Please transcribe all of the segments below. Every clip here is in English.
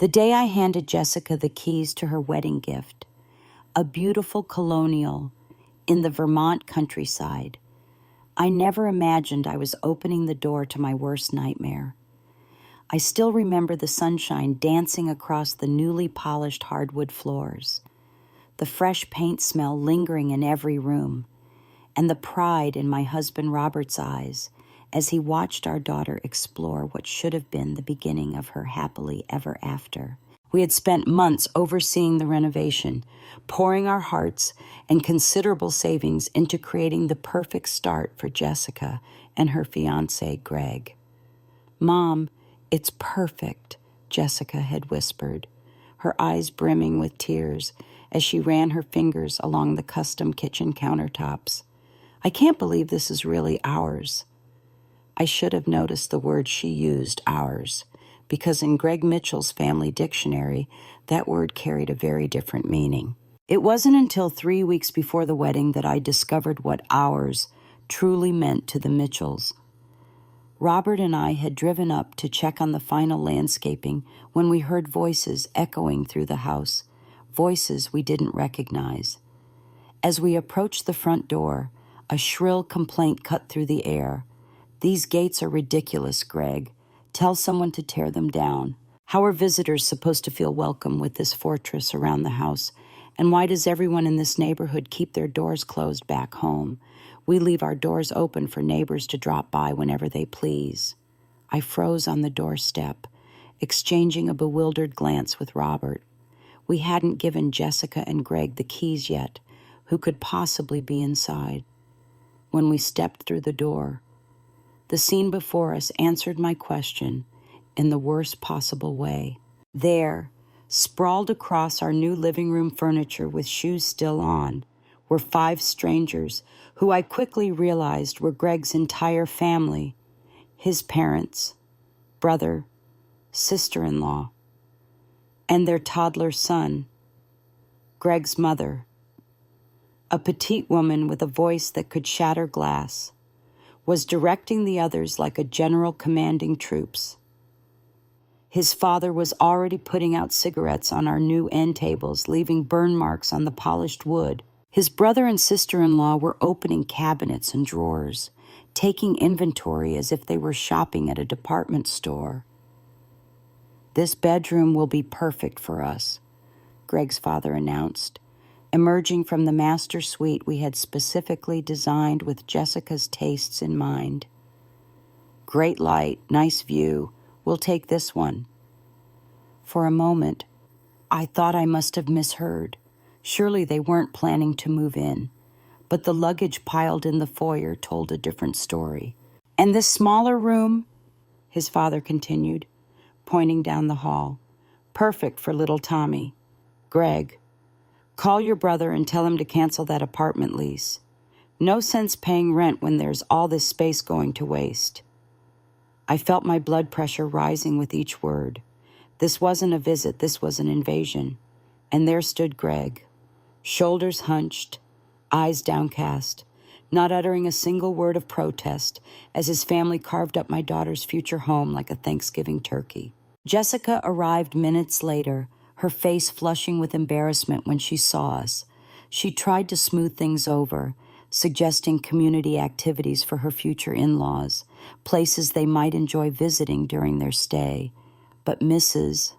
The day I handed Jessica the keys to her wedding gift, a beautiful colonial in the Vermont countryside, I never imagined I was opening the door to my worst nightmare. I still remember the sunshine dancing across the newly polished hardwood floors, the fresh paint smell lingering in every room, and the pride in my husband Robert's eyes as he watched our daughter explore what should have been the beginning of her happily ever after. We had spent months overseeing the renovation, pouring our hearts and considerable savings into creating the perfect start for Jessica and her fiancé, Greg. "Mom, it's perfect," Jessica had whispered, her eyes brimming with tears as she ran her fingers along the custom kitchen countertops. "I can't believe this is really ours." I should have noticed the word she used, ours, because in Greg Mitchell's family dictionary, that word carried a very different meaning. It wasn't until 3 weeks before the wedding that I discovered what ours truly meant to the Mitchells. Robert and I had driven up to check on the final landscaping when we heard voices echoing through the house, voices we didn't recognize. As we approached the front door, a shrill complaint cut through the air. "These gates are ridiculous, Greg. Tell someone to tear them down. How are visitors supposed to feel welcome with this fortress around the house? And why does everyone in this neighborhood keep their doors closed back home? We leave our doors open for neighbors to drop by whenever they please." I froze on the doorstep, exchanging a bewildered glance with Robert. We hadn't given Jessica and Greg the keys yet. Who could possibly be inside? When we stepped through the door, the scene before us answered my question in the worst possible way. There, sprawled across our new living room furniture with shoes still on, were 5 strangers who I quickly realized were Greg's entire family, his parents, brother, sister-in-law, and their toddler son, Greg's mother, a petite woman with a voice that could shatter glass, was directing the others like a general commanding troops. His father was already putting out cigarettes on our new end tables, leaving burn marks on the polished wood. His brother and sister-in-law were opening cabinets and drawers, taking inventory as if they were shopping at a department store. "This bedroom will be perfect for us," Greg's father announced, emerging from the master suite we had specifically designed with Jessica's tastes in mind. "Great light, nice view. We'll take this one." For a moment, I thought I must have misheard. Surely they weren't planning to move in. But the luggage piled in the foyer told a different story. "And this smaller room," his father continued, pointing down the hall, "perfect for little Tommy. Greg, call your brother and tell him to cancel that apartment lease. No sense paying rent when there's all this space going to waste." I felt my blood pressure rising with each word. This wasn't a visit, this was an invasion. And there stood Greg, shoulders hunched, eyes downcast, not uttering a single word of protest as his family carved up my daughter's future home like a Thanksgiving turkey. Jessica arrived minutes later, her face flushing with embarrassment when she saw us. She tried to smooth things over, suggesting community activities for her future in-laws, places they might enjoy visiting during their stay. But Mrs.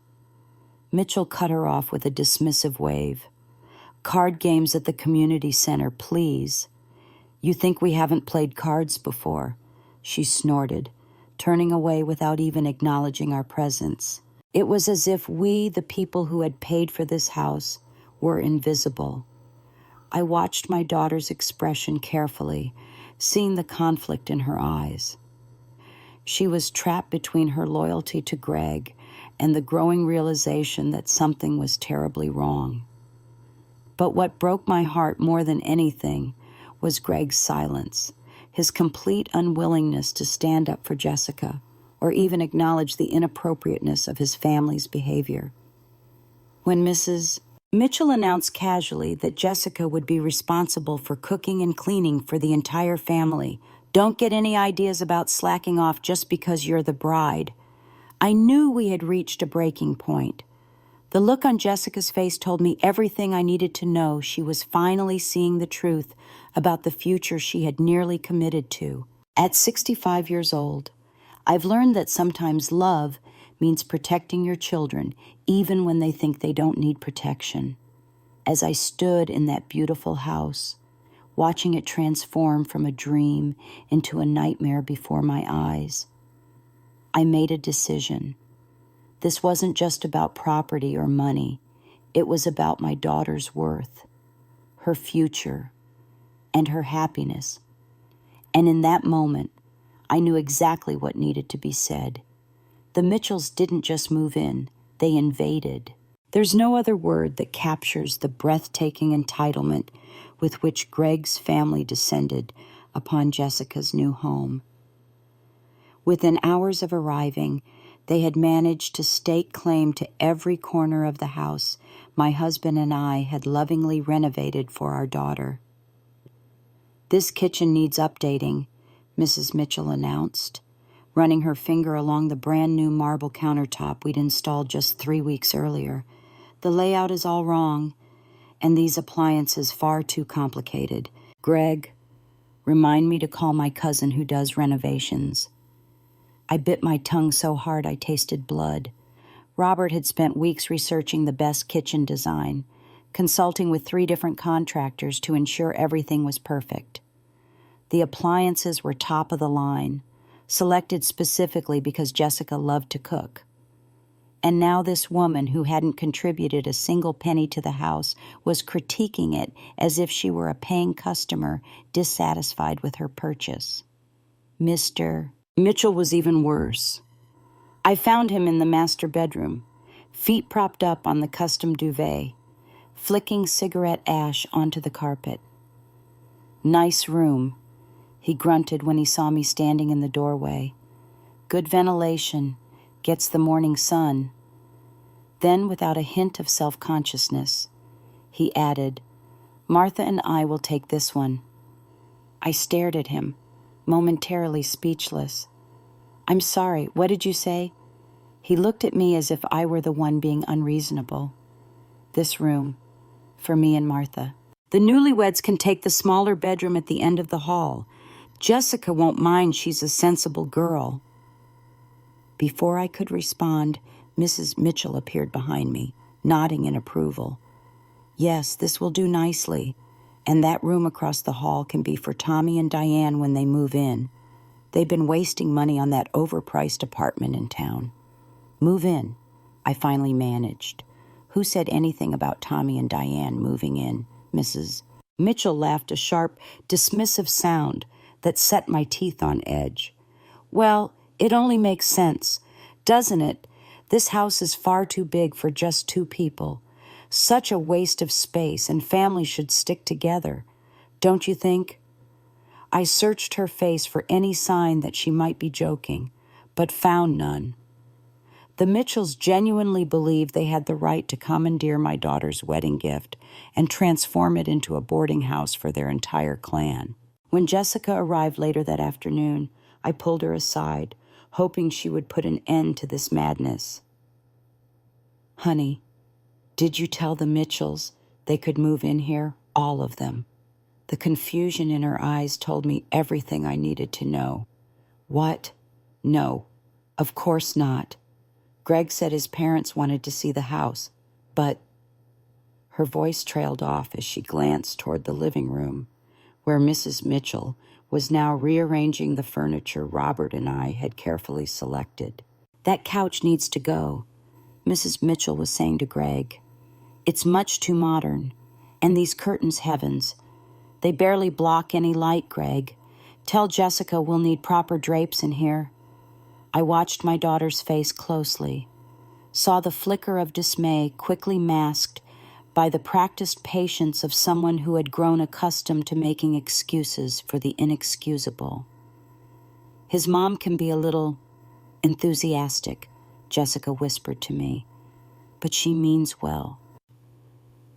Mitchell cut her off with a dismissive wave. "Card games at the community center, please. You think we haven't played cards before?" She snorted, turning away without even acknowledging our presence. It was as if we, the people who had paid for this house, were invisible. I watched my daughter's expression carefully, seeing the conflict in her eyes. She was trapped between her loyalty to Greg and the growing realization that something was terribly wrong. But what broke my heart more than anything was Greg's silence, his complete unwillingness to stand up for Jessica or even acknowledge the inappropriateness of his family's behavior. When Mrs. Mitchell announced casually that Jessica would be responsible for cooking and cleaning for the entire family, "Don't get any ideas about slacking off just because you're the bride," I knew we had reached a breaking point. The look on Jessica's face told me everything I needed to know. She was finally seeing the truth about the future she had nearly committed to. At 65 years old, I've learned that sometimes love means protecting your children, even when they think they don't need protection. As I stood in that beautiful house, watching it transform from a dream into a nightmare before my eyes, I made a decision. This wasn't just about property or money. It was about my daughter's worth, her future, and her happiness. And in that moment, I knew exactly what needed to be said. The Mitchells didn't just move in, they invaded. There's no other word that captures the breathtaking entitlement with which Greg's family descended upon Jessica's new home. Within hours of arriving, they had managed to stake claim to every corner of the house my husband and I had lovingly renovated for our daughter. "This kitchen needs updating," Mrs. Mitchell announced, running her finger along the brand-new marble countertop we'd installed just 3 weeks earlier. "The layout is all wrong, and these appliances far too complicated. Greg, remind me to call my cousin who does renovations." I bit my tongue so hard I tasted blood. Robert had spent weeks researching the best kitchen design, consulting with 3 different contractors to ensure everything was perfect. The appliances were top of the line, selected specifically because Jessica loved to cook. And now this woman who hadn't contributed a single penny to the house was critiquing it as if she were a paying customer dissatisfied with her purchase. Mr. Mitchell was even worse. I found him in the master bedroom, feet propped up on the custom duvet, flicking cigarette ash onto the carpet. "Nice room," he grunted when he saw me standing in the doorway. "Good ventilation, gets the morning sun." Then, without a hint of self-consciousness, he added, "Martha and I will take this one." I stared at him, momentarily speechless. "I'm sorry, what did you say?" He looked at me as if I were the one being unreasonable. "This room, for me and Martha. The newlyweds can take the smaller bedroom at the end of the hall. Jessica won't mind, she's a sensible girl." Before I could respond, Mrs. Mitchell appeared behind me, nodding in approval. "Yes, this will do nicely. And that room across the hall can be for Tommy and Diane when they move in. They've been wasting money on that overpriced apartment in town." "Move in," I finally managed. "Who said anything about Tommy and Diane moving in?" Mrs. Mitchell laughed a sharp, dismissive sound that set my teeth on edge. "Well, it only makes sense, doesn't it? This house is far too big for just 2 people. Such a waste of space, and families should stick together. Don't you think?" I searched her face for any sign that she might be joking, but found none. The Mitchells genuinely believed they had the right to commandeer my daughter's wedding gift and transform it into a boarding house for their entire clan. When Jessica arrived later that afternoon, I pulled her aside, hoping she would put an end to this madness. "Honey, did you tell the Mitchells they could move in here? All of them." The confusion in her eyes told me everything I needed to know. "What? No, of course not. Greg said his parents wanted to see the house, but—" Her voice trailed off as she glanced toward the living room, where Mrs. Mitchell was now rearranging the furniture Robert and I had carefully selected. "That couch needs to go," Mrs. Mitchell was saying to Greg. "It's much too modern. And these curtains, heavens. They barely block any light, Greg. Tell Jessica we'll need proper drapes in here." I watched my daughter's face closely, saw the flicker of dismay quickly masked by the practiced patience of someone who had grown accustomed to making excuses for the inexcusable. "His mom can be a little enthusiastic," Jessica whispered to me, "but she means well."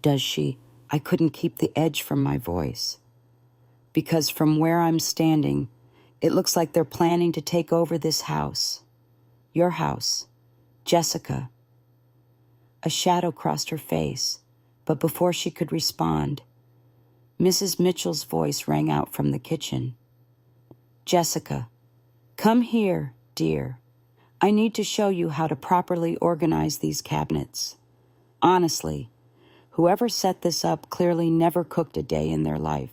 "Does she?" I couldn't keep the edge from my voice. "Because from where I'm standing, it looks like they're planning to take over this house. Your house, Jessica." A shadow crossed her face, but before she could respond, Mrs. Mitchell's voice rang out from the kitchen. "Jessica, come here, dear. I need to show you how to properly organize these cabinets. Honestly, whoever set this up clearly never cooked a day in their life."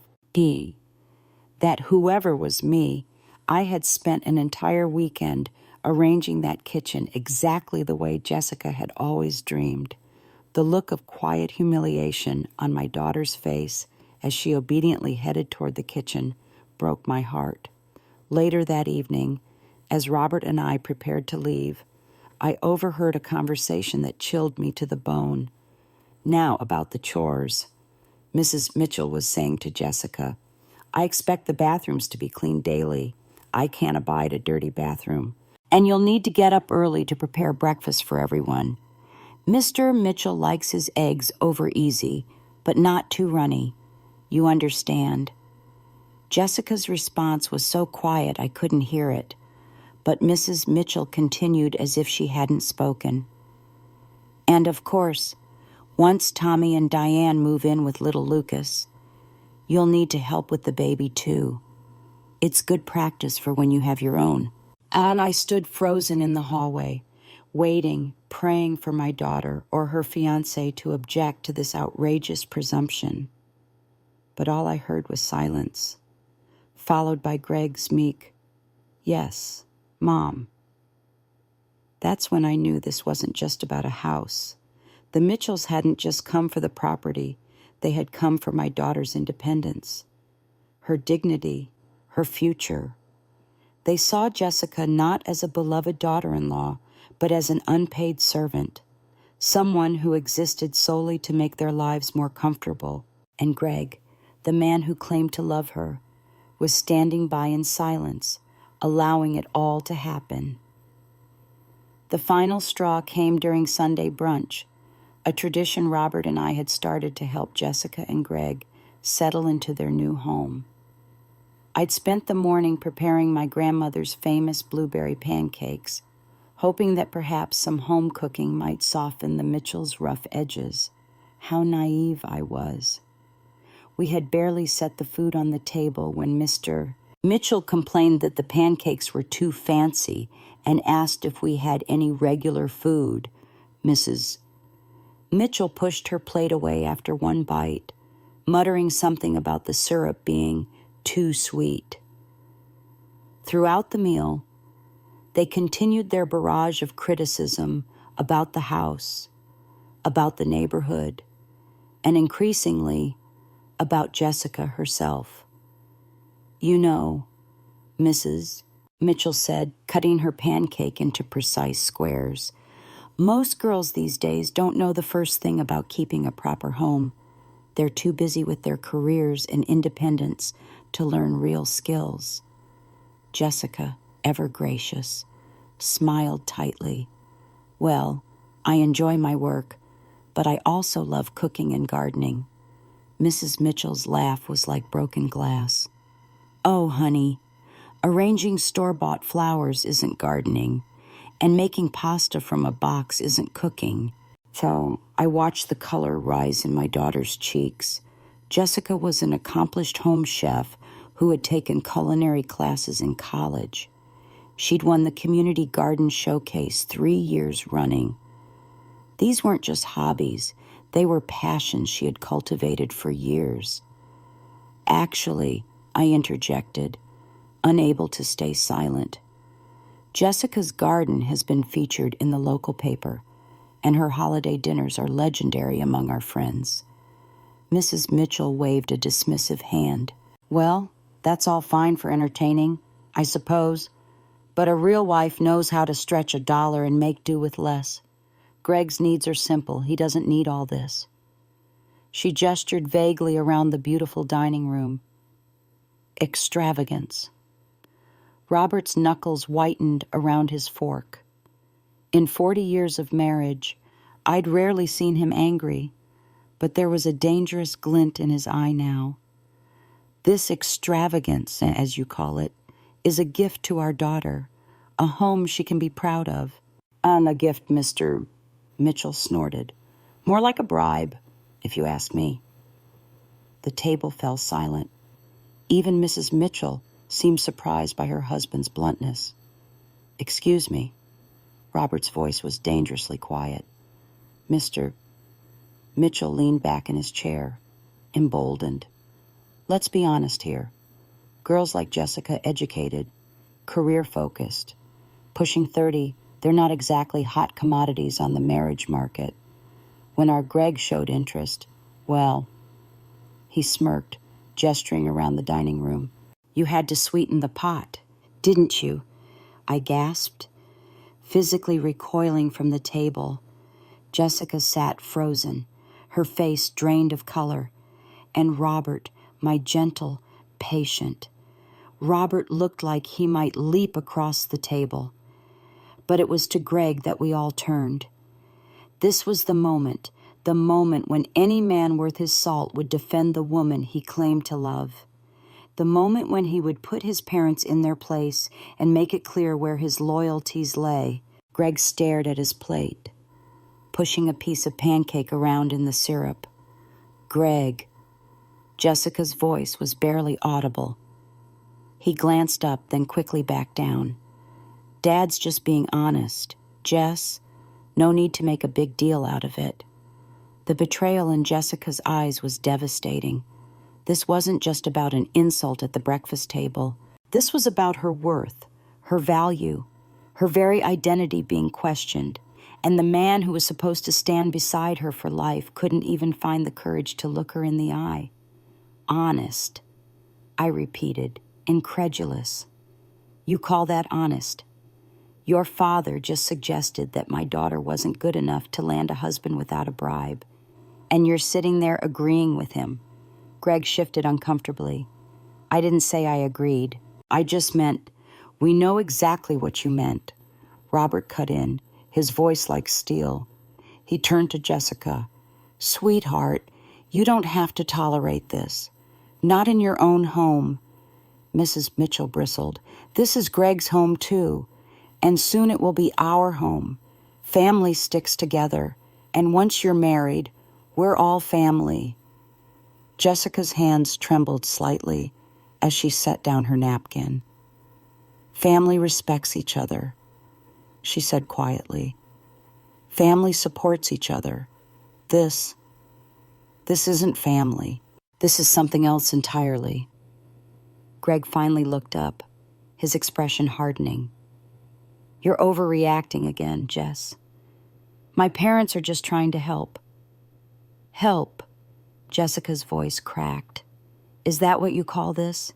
That whoever was me. I had spent an entire weekend arranging that kitchen exactly the way Jessica had always dreamed. The look of quiet humiliation on my daughter's face as she obediently headed toward the kitchen broke my heart. Later that evening, as Robert and I prepared to leave, I overheard a conversation that chilled me to the bone. "Now about the chores," Mrs. Mitchell was saying to Jessica. "I expect the bathrooms to be cleaned daily. I can't abide a dirty bathroom. And you'll need to get up early to prepare breakfast for everyone. Mr. Mitchell likes his eggs over easy, but not too runny. You understand?" Jessica's response was so quiet I couldn't hear it, but Mrs. Mitchell continued as if she hadn't spoken. "And of course, once Tommy and Diane move in with little Lucas, you'll need to help with the baby too. It's good practice for when you have your own." And I stood frozen in the hallway, waiting, praying for my daughter or her fiancé to object to this outrageous presumption. But all I heard was silence, followed by Greg's meek, "Yes, Mom." That's when I knew this wasn't just about a house. The Mitchells hadn't just come for the property. They had come for my daughter's independence, her dignity, her future. They saw Jessica not as a beloved daughter-in-law, but as an unpaid servant, someone who existed solely to make their lives more comfortable. And Greg, the man who claimed to love her, was standing by in silence, allowing it all to happen. The final straw came during Sunday brunch, a tradition Robert and I had started to help Jessica and Greg settle into their new home. I'd spent the morning preparing my grandmother's famous blueberry pancakes, hoping that perhaps some home cooking might soften the Mitchells' rough edges. How naive I was. We had barely set the food on the table when Mr. Mitchell complained that the pancakes were too fancy and asked if we had any regular food. Mrs. Mitchell pushed her plate away after one bite, muttering something about the syrup being too sweet. Throughout the meal, they continued their barrage of criticism about the house, about the neighborhood, and increasingly about Jessica herself. "You know," Mrs. Mitchell said, cutting her pancake into precise squares, "most girls these days don't know the first thing about keeping a proper home. They're too busy with their careers and independence to learn real skills." Jessica, ever gracious, smiled tightly. "Well, I enjoy my work, but I also love cooking and gardening." Mrs. Mitchell's laugh was like broken glass. "Oh, honey, arranging store-bought flowers isn't gardening, and making pasta from a box isn't cooking." So I watched the color rise in my daughter's cheeks. Jessica was an accomplished home chef who had taken culinary classes in college. She'd won the Community Garden Showcase 3 years running. These weren't just hobbies. They were passions she had cultivated for years. "Actually," I interjected, unable to stay silent, "Jessica's garden has been featured in the local paper, and her holiday dinners are legendary among our friends." Mrs. Mitchell waved a dismissive hand. "Well, that's all fine for entertaining, I suppose, but a real wife knows how to stretch $1 and make do with less. Greg's needs are simple. He doesn't need all this." She gestured vaguely around the beautiful dining room. "Extravagance." Robert's knuckles whitened around his fork. In 40 years of marriage, I'd rarely seen him angry, but there was a dangerous glint in his eye now. "This extravagance, as you call it, is a gift to our daughter, a home she can be proud of." "And a gift," Mr. Mitchell snorted. More like a bribe, if you ask me. The table fell silent. Even Mrs. Mitchell seemed surprised by her husband's bluntness. "Excuse me." Robert's voice was dangerously quiet. Mr. Mitchell leaned back in his chair, emboldened. "Let's be honest here. Girls like Jessica, educated, career-focused, pushing 30, they're not exactly hot commodities on the marriage market. When our Greg showed interest, well," he smirked, gesturing around the dining room. "You had to sweeten the pot, didn't you?" I gasped, physically recoiling from the table. Jessica sat frozen, her face drained of color, and Robert, my gentle, patient. Robert looked like he might leap across the table. But it was to Greg that we all turned. This was the moment when any man worth his salt would defend the woman he claimed to love. The moment when he would put his parents in their place and make it clear where his loyalties lay. Greg stared at his plate, pushing a piece of pancake around in the syrup. "Greg." Jessica's voice was barely audible. He glanced up, then quickly back down. "Dad's just being honest. Jess, no need to make a big deal out of it." The betrayal in Jessica's eyes was devastating. This wasn't just about an insult at the breakfast table. This was about her worth, her value, her very identity being questioned, and the man who was supposed to stand beside her for life couldn't even find the courage to look her in the eye. "Honest," I repeated, incredulous. "You call that honest? Your father just suggested that my daughter wasn't good enough to land a husband without a bribe, and you're sitting there agreeing with him." Greg shifted uncomfortably. "I didn't say I agreed. I just meant, we know exactly what you meant." Robert cut in, his voice like steel. He turned to Jessica. "Sweetheart, you don't have to tolerate this. Not in your own home." Mrs. Mitchell bristled. "This is Greg's home too, and soon it will be our home. Family sticks together, and once you're married, we're all family." Jessica's hands trembled slightly as she set down her napkin. "Family respects each other," she said quietly. "Family supports each other. This isn't family. This is something else entirely." Greg finally looked up, his expression hardening. "You're overreacting again, Jess. My parents are just trying to help." "Help?" Jessica's voice cracked. "Is that what you call this?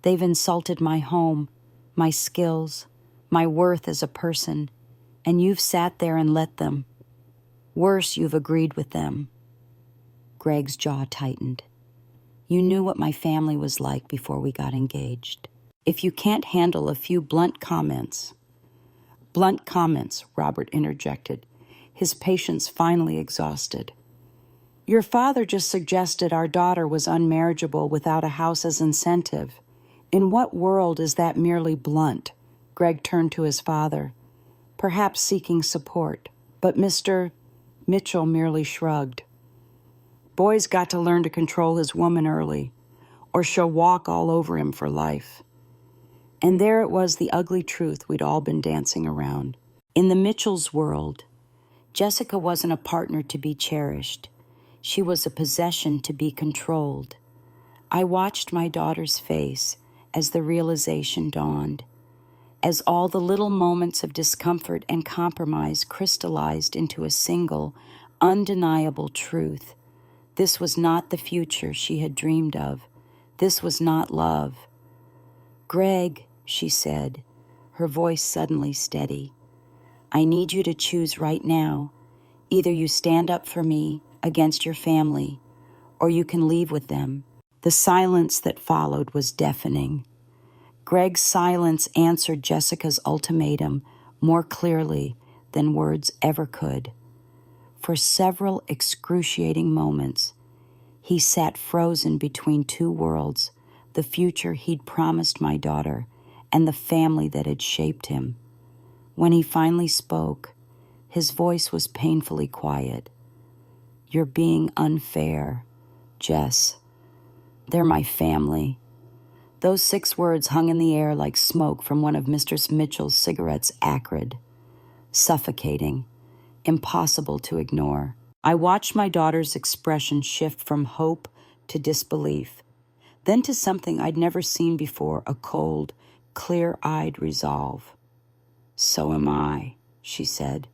They've insulted my home, my skills, my worth as a person, and you've sat there and let them. Worse, you've agreed with them." Greg's jaw tightened. "You knew what my family was like before we got engaged. If you can't handle a few blunt comments," Robert interjected, his patience finally exhausted. "Your father just suggested our daughter was unmarriageable without a house as incentive. In what world is that merely blunt?" Greg turned to his father, perhaps seeking support, but Mr. Mitchell merely shrugged. "Boy's got to learn to control his woman early, or she'll walk all over him for life." And there it was, the ugly truth we'd all been dancing around. In the Mitchells' world, Jessica wasn't a partner to be cherished. She was a possession to be controlled. I watched my daughter's face as the realization dawned, as all the little moments of discomfort and compromise crystallized into a single, undeniable truth. This was not the future she had dreamed of. This was not love. "Greg," she said, her voice suddenly steady, "I need you to choose right now. Either you stand up for me against your family, or you can leave with them." The silence that followed was deafening. Greg's silence answered Jessica's ultimatum more clearly than words ever could. For several excruciating moments, he sat frozen between two worlds, the future he'd promised my daughter and the family that had shaped him. When he finally spoke, his voice was painfully quiet. You're being unfair, Jess. They're my family. Those 6 words hung in the air like smoke from one of Mr. Mitchell's cigarettes, acrid, suffocating, impossible to ignore. I watched my daughter's expression shift from hope to disbelief, then to something I'd never seen before, a cold, clear-eyed resolve. "So am I," she said,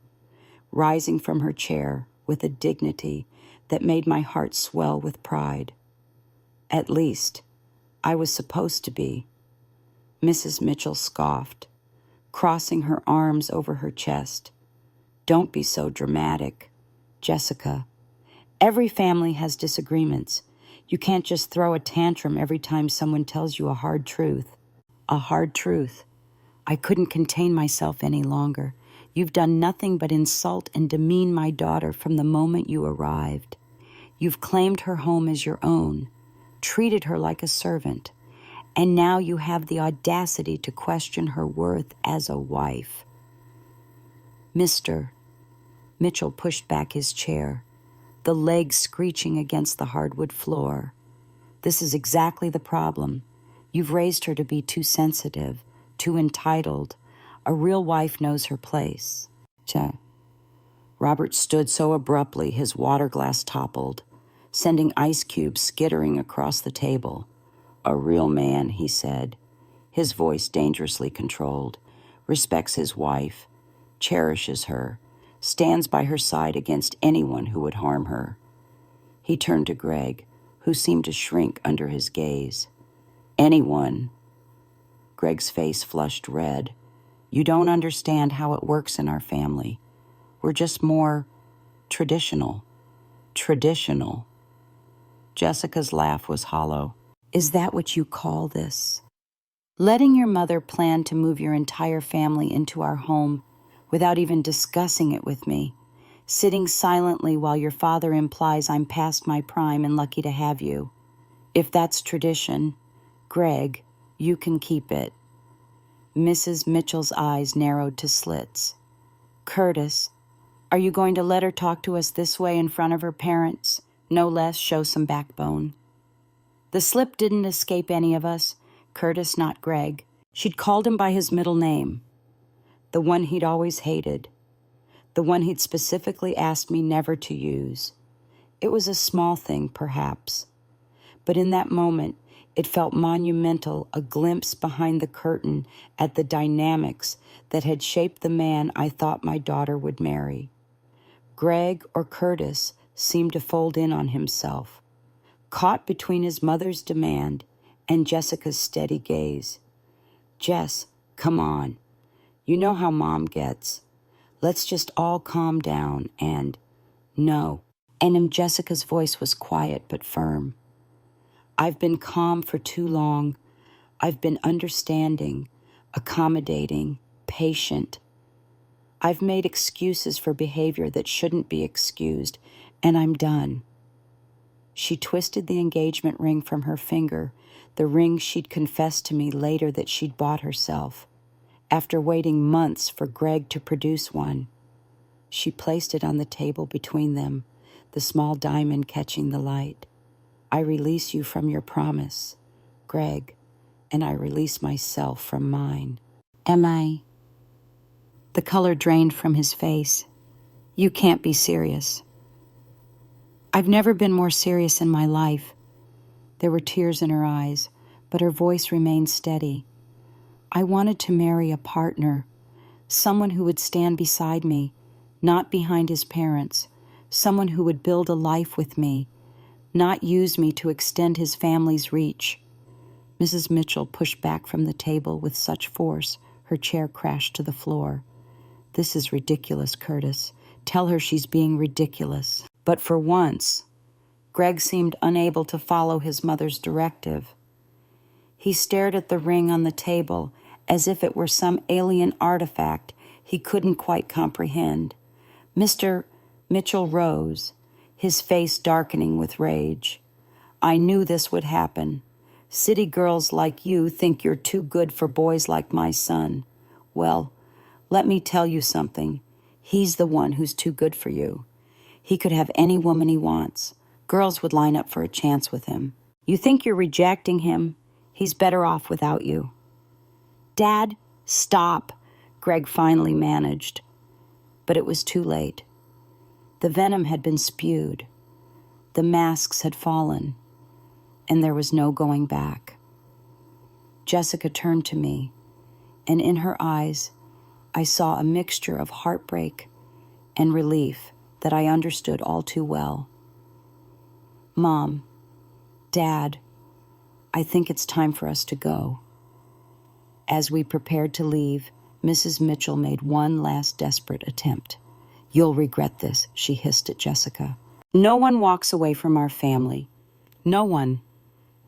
rising from her chair with a dignity that made my heart swell with pride. At least, I was supposed to be. Mrs. Mitchell scoffed, crossing her arms over her chest. "Don't be so dramatic, Jessica. Every family has disagreements. You can't just throw a tantrum every time someone tells you a hard truth." A hard truth. I couldn't contain myself any longer. "You've done nothing but insult and demean my daughter from the moment you arrived. You've claimed her home as your own, treated her like a servant, and now you have the audacity to question her worth as a wife." Mr. Mitchell pushed back his chair, the legs screeching against the hardwood floor. "This is exactly the problem. You've raised her to be too sensitive, too entitled. A real wife knows her place." Robert stood so abruptly his water glass toppled, sending ice cubes skittering across the table. "A real man," he said, his voice dangerously controlled, "respects his wife, cherishes her, stands by her side against anyone who would harm her." He turned to Greg, who seemed to shrink under his gaze. "Anyone?" Greg's face flushed red. "You don't understand how it works in our family. We're just more traditional." Traditional. Jessica's laugh was hollow. "Is that what you call this? Letting your mother plan to move your entire family into our home without even discussing it with me, sitting silently while your father implies I'm past my prime and lucky to have you. If that's tradition, Greg, you can keep it." Mrs. Mitchell's eyes narrowed to slits. "Curtis, are you going to let her talk to us this way in front of her parents? No less, show some backbone." The slip didn't escape any of us, Curtis, not Greg. She'd called him by his middle name, the one he'd always hated, the one he'd specifically asked me never to use. It was a small thing, perhaps, but in that moment, it felt monumental, a glimpse behind the curtain at the dynamics that had shaped the man I thought my daughter would marry. Greg or Curtis seemed to fold in on himself, caught between his mother's demand and Jessica's steady gaze. "Jess, come on. You know how Mom gets. Let's just all calm down and—" "No." And Jessica's voice was quiet but firm. "I've been calm for too long. I've been understanding, accommodating, patient. I've made excuses for behavior that shouldn't be excused, and I'm done." She twisted the engagement ring from her finger, the ring she'd confessed to me later that she'd bought herself, after waiting months for Greg to produce one. She placed it on the table between them, the small diamond catching the light. "I release you from your promise, Greg, and I release myself from mine." "Am I?" The color drained from his face. "You can't be serious." "I've never been more serious in my life." There were tears in her eyes, but her voice remained steady. "I wanted to marry a partner, someone who would stand beside me, not behind his parents, someone who would build a life with me, not use me to extend his family's reach." Mrs. Mitchell pushed back from the table with such force her chair crashed to the floor. "This is ridiculous, Curtis. Tell her she's being ridiculous." But for once, Greg seemed unable to follow his mother's directive. He stared at the ring on the table as if it were some alien artifact he couldn't quite comprehend. Mr. Mitchell rose, his face darkening with rage. "I knew this would happen. City girls like you think you're too good for boys like my son. Well, let me tell you something. He's the one who's too good for you. He could have any woman he wants. Girls would line up for a chance with him. You think you're rejecting him? He's better off without you. Dad, stop, Greg finally managed. But it was too late. The venom had been spewed. The masks had fallen, and there was no going back. Jessica turned to me, and in her eyes, I saw a mixture of heartbreak and relief that I understood all too well. Mom, Dad, I think it's time for us to go. As we prepared to leave, Mrs. Mitchell made one last desperate attempt. You'll regret this, she hissed at Jessica. No one walks away from our family. No one.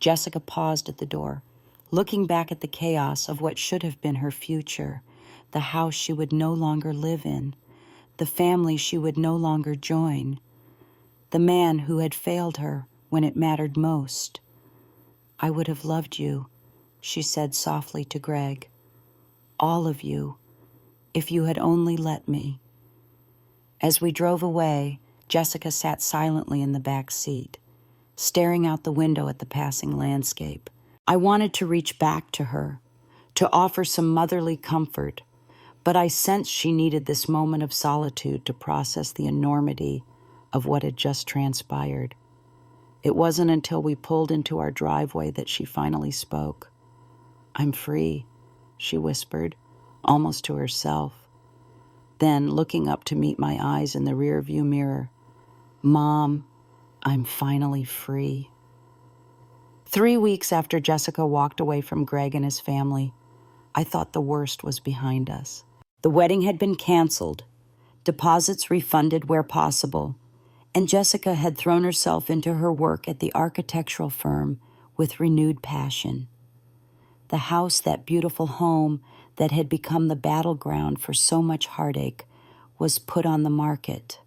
Jessica paused at the door, looking back at the chaos of what should have been her future, the house she would no longer live in, the family she would no longer join, the man who had failed her when it mattered most. I would have loved you, she said softly to Greg. All of you, if you had only let me. As we drove away, Jessica sat silently in the back seat, staring out the window at the passing landscape. I wanted to reach back to her, to offer some motherly comfort, but I sensed she needed this moment of solitude to process the enormity of what had just transpired. It wasn't until we pulled into our driveway that she finally spoke. I'm free, she whispered, almost to herself. Then, looking up to meet my eyes in the rearview mirror, Mom, I'm finally free. 3 weeks after Jessica walked away from Greg and his family, I thought the worst was behind us. The wedding had been canceled, deposits refunded where possible, and Jessica had thrown herself into her work at the architectural firm with renewed passion. The house, that beautiful home that had become the battleground for so much heartache, was put on the market.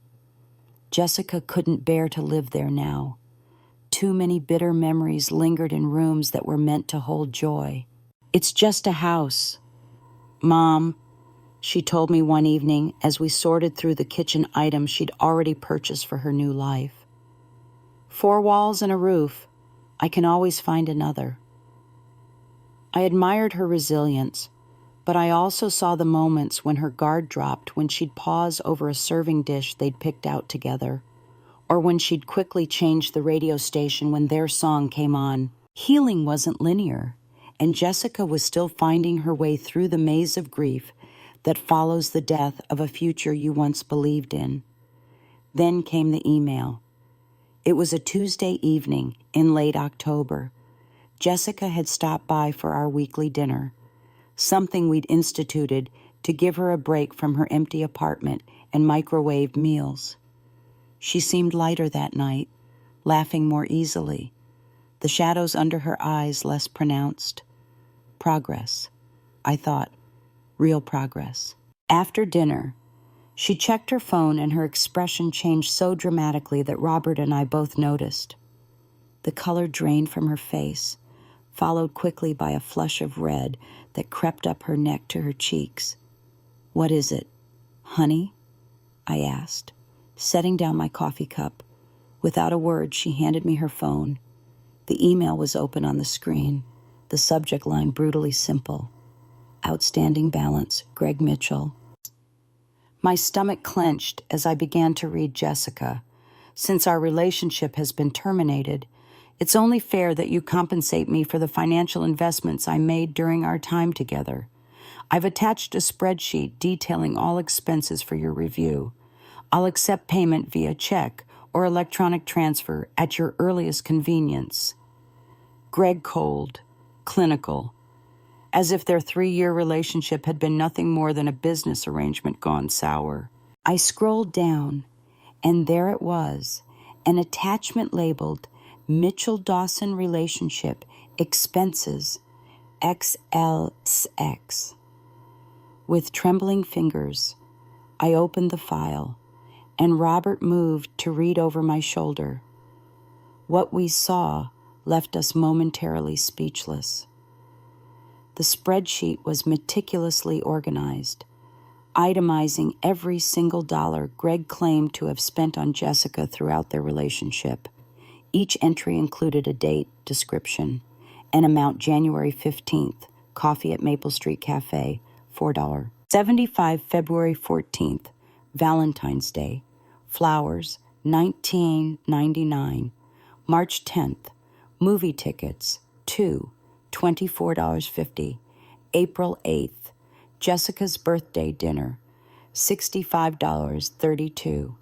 Jessica couldn't bear to live there now. Too many bitter memories lingered in rooms that were meant to hold joy. It's just a house. Mom, she told me one evening as we sorted through the kitchen items she'd already purchased for her new life. 4 walls and a roof. I can always find another. I admired her resilience, but I also saw the moments when her guard dropped when she'd pause over a serving dish they'd picked out together, or when she'd quickly change the radio station when their song came on. Healing wasn't linear, and Jessica was still finding her way through the maze of grief that follows the death of a future you once believed in. Then came the email. It was a Tuesday evening in late October. Jessica had stopped by for our weekly dinner, something we'd instituted to give her a break from her empty apartment and microwaved meals. She seemed lighter that night, laughing more easily, the shadows under her eyes less pronounced. Progress, I thought. Real progress. After dinner, she checked her phone and her expression changed so dramatically that Robert and I both noticed. The color drained from her face, followed quickly by a flush of red that crept up her neck to her cheeks. What is it? Honey? I asked, setting down my coffee cup. Without a word, she handed me her phone. The email was open on the screen, the subject line brutally simple. Outstanding balance, Greg Mitchell. My stomach clenched as I began to read Jessica. Since our relationship has been terminated, it's only fair that you compensate me for the financial investments I made during our time together. I've attached a spreadsheet detailing all expenses for your review. I'll accept payment via check or electronic transfer at your earliest convenience. Greg cold, clinical, as if their 3-year relationship had been nothing more than a business arrangement gone sour. I scrolled down, and there it was, an attachment labeled Mitchell-Dawson Relationship Expenses XLX. With trembling fingers, I opened the file, and Robert moved to read over my shoulder. What we saw left us momentarily speechless. The spreadsheet was meticulously organized. itemizing every single dollar Greg claimed to have spent on Jessica throughout their relationship. Each entry included a date, description, and amount: January 15th, coffee at Maple Street Cafe, $4. 75 February 14th, Valentine's Day, flowers, $19.99. March 10th, movie tickets, 2, $24.50. April 8th, Jessica's birthday dinner, $65.32.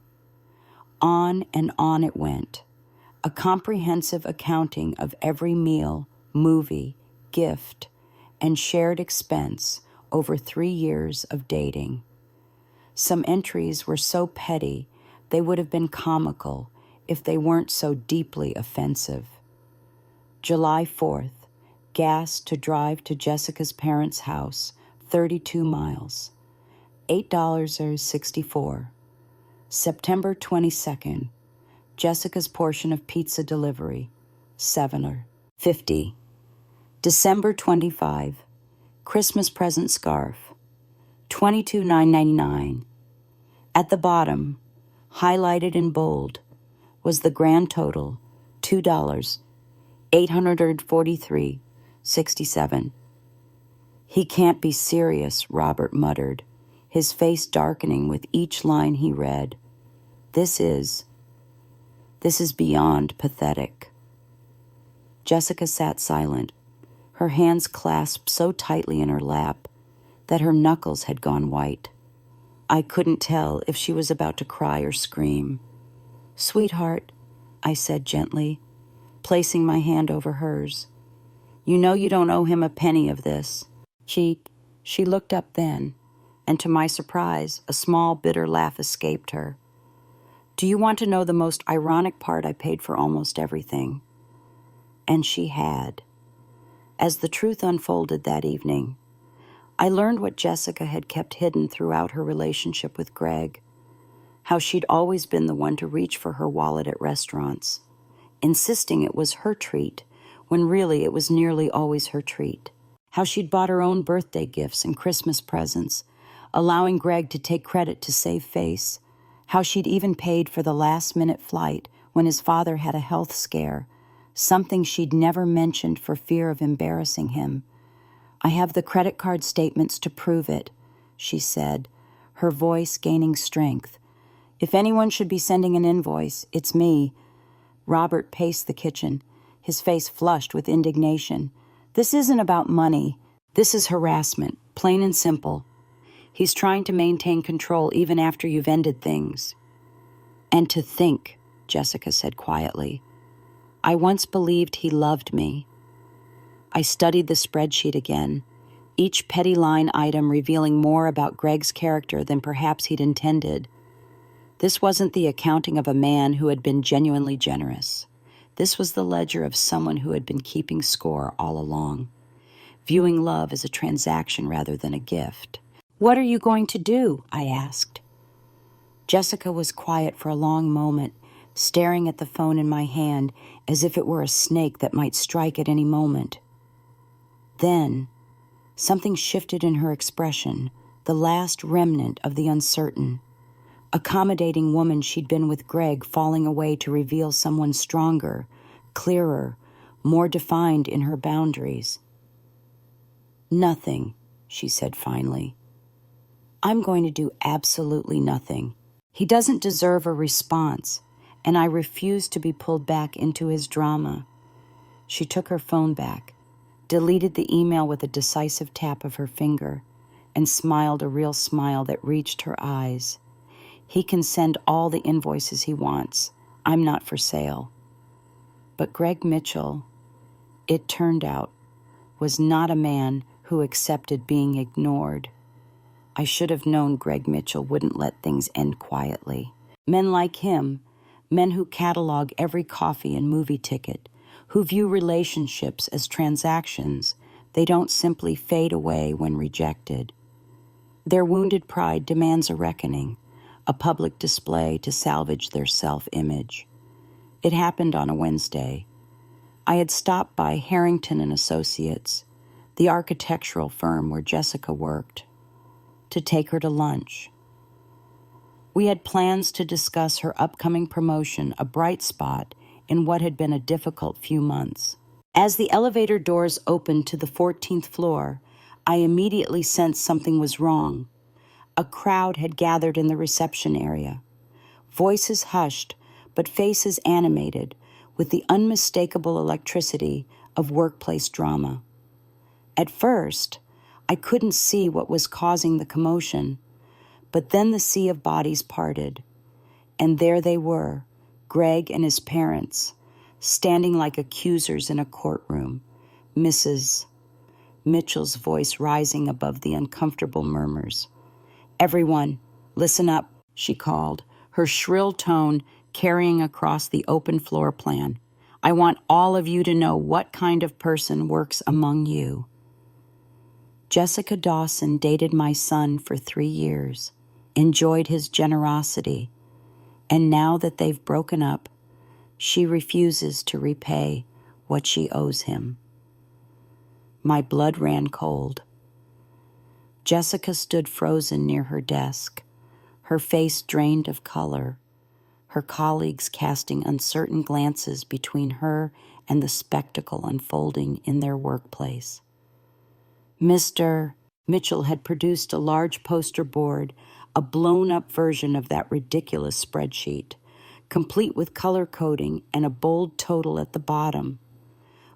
On and on it went. A comprehensive accounting of every meal, movie, gift, and shared expense over 3 years of dating. Some entries were so petty they would have been comical if they weren't so deeply offensive. July 4th, gas to drive to Jessica's parents' house, 32 miles, $8.64. September 22nd, Jessica's portion of pizza delivery, $7.50. December 25, Christmas present scarf, $22.99. At the bottom, highlighted in bold, was the grand total, $2, $843.67. He can't be serious, Robert muttered, his face darkening with each line he read. This is beyond pathetic. Jessica sat silent, her hands clasped so tightly in her lap that her knuckles had gone white. I couldn't tell if she was about to cry or scream. Sweetheart, I said gently, placing my hand over hers. You know you don't owe him a penny of this. She looked up then, and to my surprise, a small, bitter laugh escaped her. Do you want to know the most ironic part? I paid for almost everything. And she had. As the truth unfolded that evening, I learned what Jessica had kept hidden throughout her relationship with Greg, how she'd always been the one to reach for her wallet at restaurants, insisting it was her treat when really it was nearly always her treat, how she'd bought her own birthday gifts and Christmas presents, allowing Greg to take credit to save face, how she'd even paid for the last-minute flight when his father had a health scare, something she'd never mentioned for fear of embarrassing him. I have the credit card statements to prove it, she said, her voice gaining strength. If anyone should be sending an invoice, it's me. Robert paced the kitchen, his face flushed with indignation. This isn't about money. This is harassment, plain and simple. He's trying to maintain control even after you've ended things. And to think, Jessica said quietly, I once believed he loved me. I studied the spreadsheet again, each petty line item revealing more about Greg's character than perhaps he'd intended. This wasn't the accounting of a man who had been genuinely generous. This was the ledger of someone who had been keeping score all along, viewing love as a transaction rather than a gift. What are you going to do? I asked. Jessica was quiet for a long moment, staring at the phone in my hand as if it were a snake that might strike at any moment. Then, something shifted in her expression, the last remnant of the uncertain. Accommodating woman she'd been with Greg falling away to reveal someone stronger, clearer, more defined in her boundaries. Nothing, she said finally. I'm going to do absolutely nothing. He doesn't deserve a response, and I refuse to be pulled back into his drama. She took her phone back, deleted the email with a decisive tap of her finger, and smiled a real smile that reached her eyes. He can send all the invoices he wants. I'm not for sale. But Greg Mitchell, it turned out, was not a man who accepted being ignored. I should have known Greg Mitchell wouldn't let things end quietly. Men like him, men who catalog every coffee and movie ticket, who view relationships as transactions, they don't simply fade away when rejected. Their wounded pride demands a reckoning, a public display to salvage their self-image. It happened on a Wednesday. I had stopped by Harrington and Associates, the architectural firm where Jessica worked. to take her to lunch. We had plans to discuss her upcoming promotion, a bright spot in what had been a difficult few months. As the elevator doors opened to the 14th floor, I immediately sensed something was wrong. A crowd had gathered in the reception area. Voices hushed, but faces animated with the unmistakable electricity of workplace drama. At first, I couldn't see what was causing the commotion, but then the sea of bodies parted, and there they were, Greg and his parents, standing like accusers in a courtroom, Mrs. Mitchell's voice rising above the uncomfortable murmurs. "Everyone, listen up," she called, her shrill tone carrying across the open floor plan. "I want all of you to know what kind of person works among you." Jessica Dawson dated my son for 3 years, enjoyed his generosity, and now that they've broken up, she refuses to repay what she owes him. My blood ran cold. Jessica stood frozen near her desk, her face drained of color, her colleagues casting uncertain glances between her and the spectacle unfolding in their workplace. Mr. Mitchell had produced a large poster board, a blown-up version of that ridiculous spreadsheet, complete with color coding and a bold total at the bottom.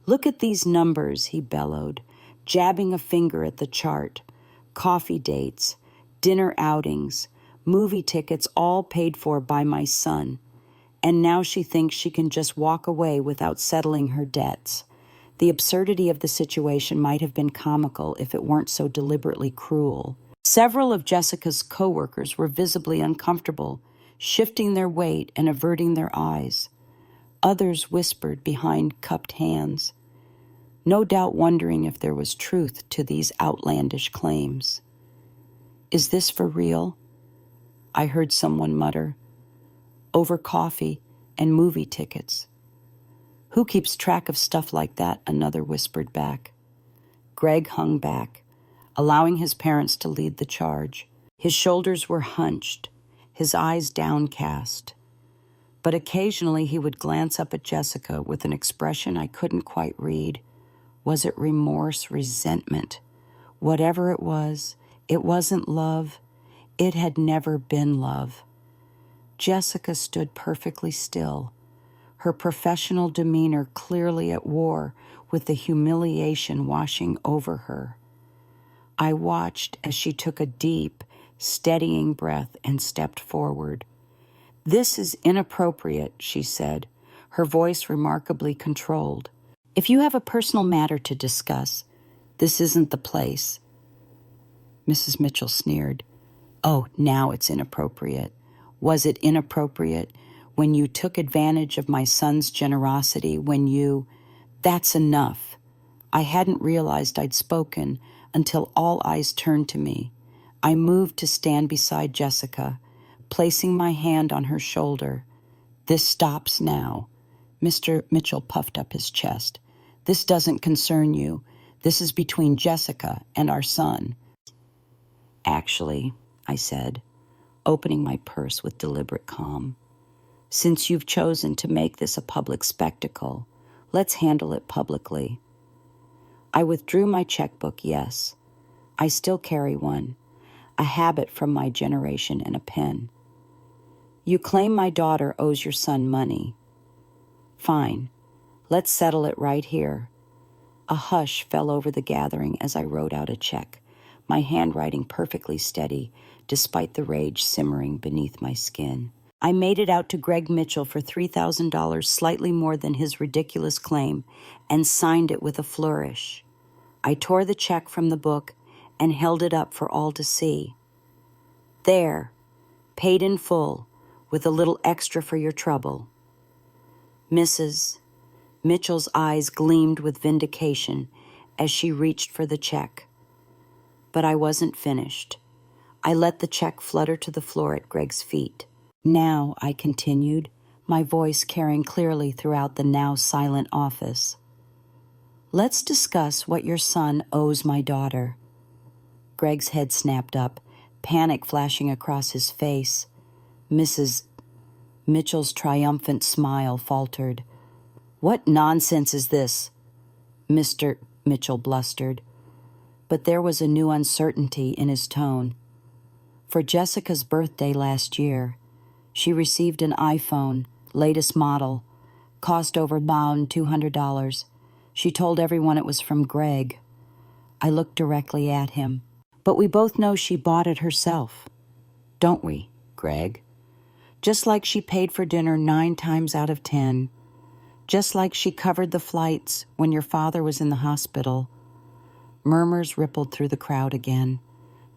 "Look at these numbers," he bellowed, jabbing a finger at the chart. "Coffee dates, dinner outings, movie tickets, all paid for by my son. And now she thinks she can just walk away without settling her debts." The absurdity of the situation might have been comical if it weren't so deliberately cruel. Several of Jessica's coworkers were visibly uncomfortable, shifting their weight and averting their eyes. Others whispered behind cupped hands, no doubt wondering if there was truth to these outlandish claims. "Is this for real?" I heard someone mutter. "Over coffee and movie tickets." "Who keeps track of stuff like that?" another whispered back. Greg hung back, allowing his parents to lead the charge. His shoulders were hunched, his eyes downcast. But occasionally he would glance up at Jessica with an expression I couldn't quite read. Was it remorse, resentment? Whatever it wasn't love. It had never been love. Jessica stood perfectly still, her professional demeanor clearly at war with the humiliation washing over her. I watched as she took a deep, steadying breath and stepped forward. "This is inappropriate," she said, her voice remarkably controlled. "If you have a personal matter to discuss, this isn't the place." Mrs. Mitchell sneered. "Oh, now it's inappropriate. Was it inappropriate when you took advantage of my son's generosity, when you—" "That's enough." I hadn't realized I'd spoken until all eyes turned to me. I moved to stand beside Jessica, placing my hand on her shoulder. "This stops now." Mr. Mitchell puffed up his chest. "This doesn't concern you. This is between Jessica and our son." "Actually," I said, opening my purse with deliberate calm, "since you've chosen to make this a public spectacle, let's handle it publicly." I withdrew my checkbook, yes. I still carry one, a habit from my generation, and a pen. "You claim my daughter owes your son money. Fine, let's settle it right here." A hush fell over the gathering as I wrote out a check, my handwriting perfectly steady, despite the rage simmering beneath my skin. I made it out to Greg Mitchell for $3,000, slightly more than his ridiculous claim, and signed it with a flourish. I tore the check from the book and held it up for all to see. "There, paid in full, with a little extra for your trouble." Mrs. Mitchell's eyes gleamed with vindication as she reached for the check. But I wasn't finished. I let the check flutter to the floor at Greg's feet. "Now," I continued, my voice carrying clearly throughout the now silent office, "let's discuss what your son owes my daughter." Greg's head snapped up, panic flashing across his face. Mrs. Mitchell's triumphant smile faltered. "What nonsense is this?" Mr. Mitchell blustered. But there was a new uncertainty in his tone. For Jessica's birthday last year, she received an iPhone, latest model, cost over $200. She told everyone it was from Greg. I looked directly at him. "But we both know she bought it herself, don't we, Greg? Just like she paid for dinner 9 times out of 10. Just like she covered the flights when your father was in the hospital." Murmurs rippled through the crowd again,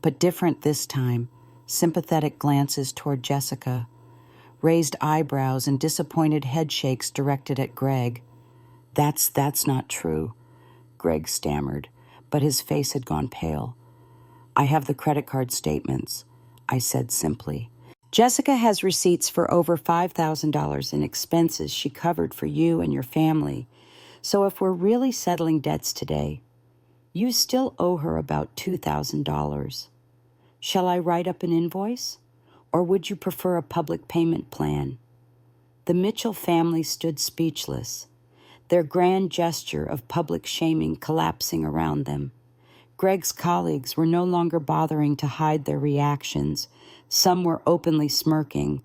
but different this time. Sympathetic glances toward Jessica, raised eyebrows and disappointed head shakes directed at Greg. That's not true," Greg stammered, but his face had gone pale. "I have the credit card statements," I said simply. "Jessica has receipts for over $5,000 in expenses she covered for you and your family. So if we're really settling debts today, you still owe her about $2,000. Shall I write up an invoice? Or would you prefer a public payment plan?" The Mitchell family stood speechless, their grand gesture of public shaming collapsing around them. Greg's colleagues were no longer bothering to hide their reactions. Some were openly smirking,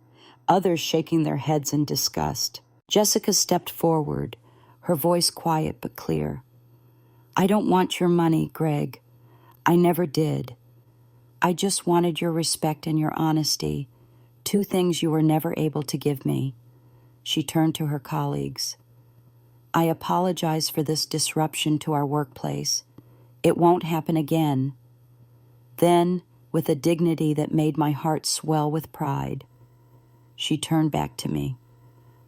others shaking their heads in disgust. Jessica stepped forward, her voice quiet but clear. "I don't want your money, Greg. I never did. I just wanted your respect and your honesty, 2 things you were never able to give me." She turned to her colleagues. "I apologize for this disruption to our workplace. It won't happen again." Then, with a dignity that made my heart swell with pride, she turned back to me.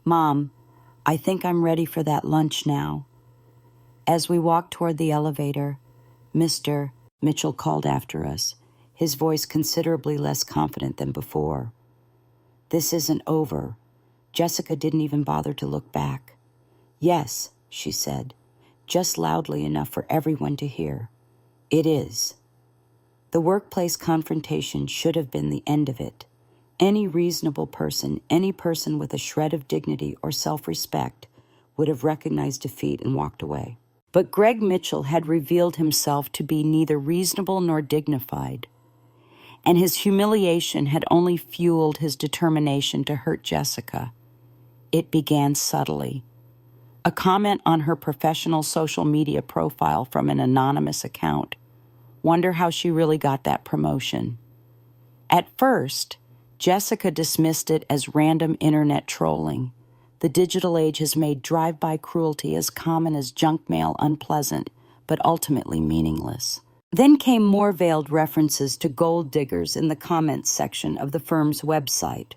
"Mom, I think I'm ready for that lunch now." As we walked toward the elevator, Mr. Mitchell called after us, his voice considerably less confident than before. "This isn't over." Jessica didn't even bother to look back. "Yes," she said, just loudly enough for everyone to hear. "It is." The workplace confrontation should have been the end of it. Any reasonable person, any person with a shred of dignity or self-respect, would have recognized defeat and walked away. But Greg Mitchell had revealed himself to be neither reasonable nor dignified, and his humiliation had only fueled his determination to hurt Jessica. It began subtly. A comment on her professional social media profile from an anonymous account. Wonder how she really got that promotion. At first, Jessica dismissed it as random internet trolling. The digital age has made drive-by cruelty as common as junk mail unpleasant, but ultimately meaningless. Then came more veiled references to gold diggers in the comments section of the firm's website,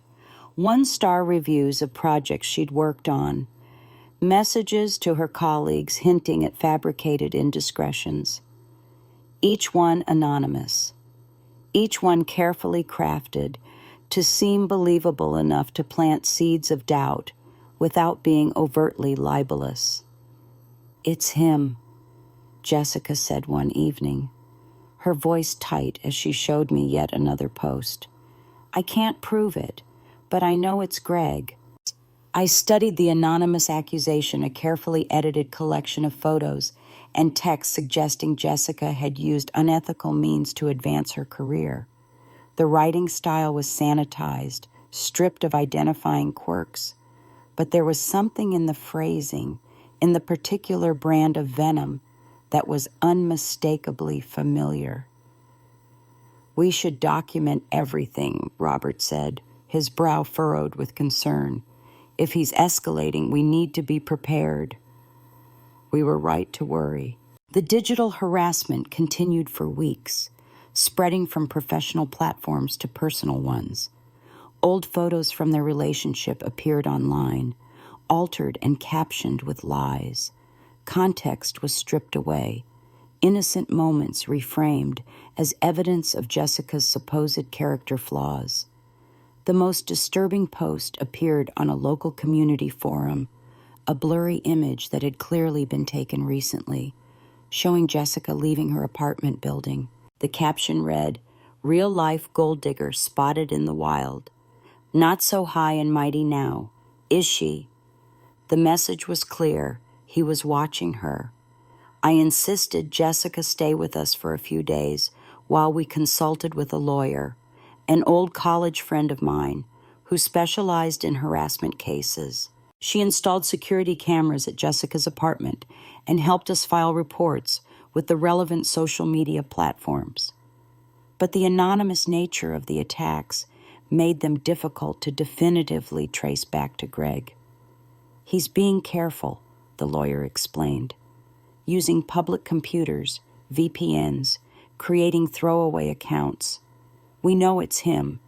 1-star reviews of projects she'd worked on, messages to her colleagues hinting at fabricated indiscretions. Each one anonymous, each one carefully crafted to seem believable enough to plant seeds of doubt without being overtly libelous. "It's him," Jessica said one evening, her voice tight as she showed me yet another post. "I can't prove it, but I know it's Greg." I studied the anonymous accusation, a carefully edited collection of photos and texts suggesting Jessica had used unethical means to advance her career. The writing style was sanitized, stripped of identifying quirks, but there was something in the phrasing, in the particular brand of venom, that was unmistakably familiar. "We should document everything," Robert said, his brow furrowed with concern. "If he's escalating, we need to be prepared." We were right to worry. The digital harassment continued for weeks, spreading from professional platforms to personal ones. Old photos from their relationship appeared online, altered and captioned with lies. Context was stripped away. Innocent moments reframed as evidence of Jessica's supposed character flaws. The most disturbing post appeared on a local community forum, a blurry image that had clearly been taken recently, showing Jessica leaving her apartment building. The caption read, real-life gold digger spotted in the wild. Not so high and mighty now, is she? The message was clear. He was watching her. I insisted Jessica stay with us for a few days while we consulted with a lawyer, an old college friend of mine who specialized in harassment cases. She installed security cameras at Jessica's apartment and helped us file reports with the relevant social media platforms. But the anonymous nature of the attacks made them difficult to definitively trace back to Greg. He's being careful, the lawyer explained, using public computers, VPNs, creating throwaway accounts. We know it's him,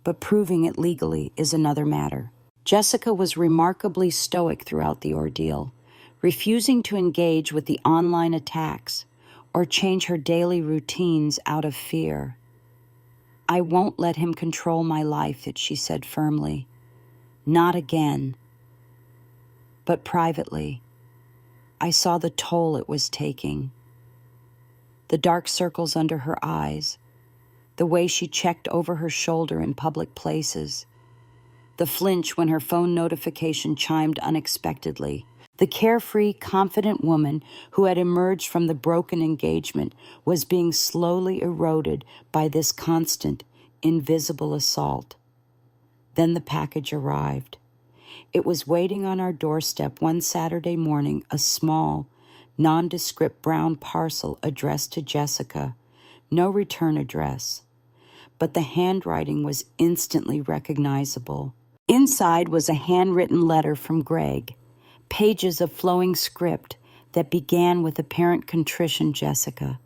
but proving it legally is another matter. Jessica was remarkably stoic throughout the ordeal, refusing to engage with the online attacks or change her daily routines out of fear. I won't let him control my life, she said firmly. Not again. But privately, I saw the toll it was taking. The dark circles under her eyes, the way she checked over her shoulder in public places, the flinch when her phone notification chimed unexpectedly. The carefree, confident woman who had emerged from the broken engagement was being slowly eroded by this constant, invisible assault. Then the package arrived. It was waiting on our doorstep one Saturday morning, a small, nondescript brown parcel addressed to Jessica. No return address. But the handwriting was instantly recognizable. Inside was a handwritten letter from Greg, pages of flowing script that began with apparent contrition. Jessica,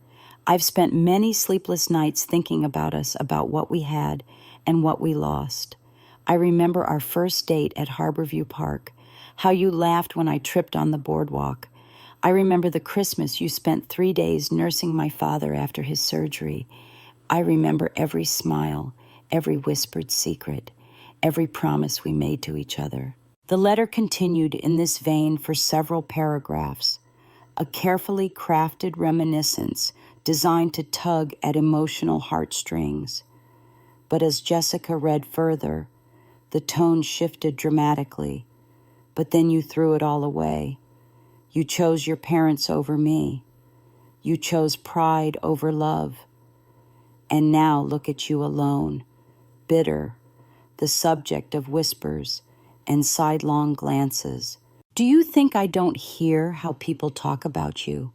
I've spent many sleepless nights thinking about us, about what we had and what we lost. I remember our first date at Harborview Park, how you laughed when I tripped on the boardwalk. I remember the Christmas you spent 3 days nursing my father after his surgery. I remember every smile, every whispered secret, every promise we made to each other. The letter continued in this vein for several paragraphs, a carefully crafted reminiscence designed to tug at emotional heartstrings. But as Jessica read further, the tone shifted dramatically. But then you threw it all away. You chose your parents over me. You chose pride over love. And now look at you alone, bitter, the subject of whispers and sidelong glances. Do you think I don't hear how people talk about you?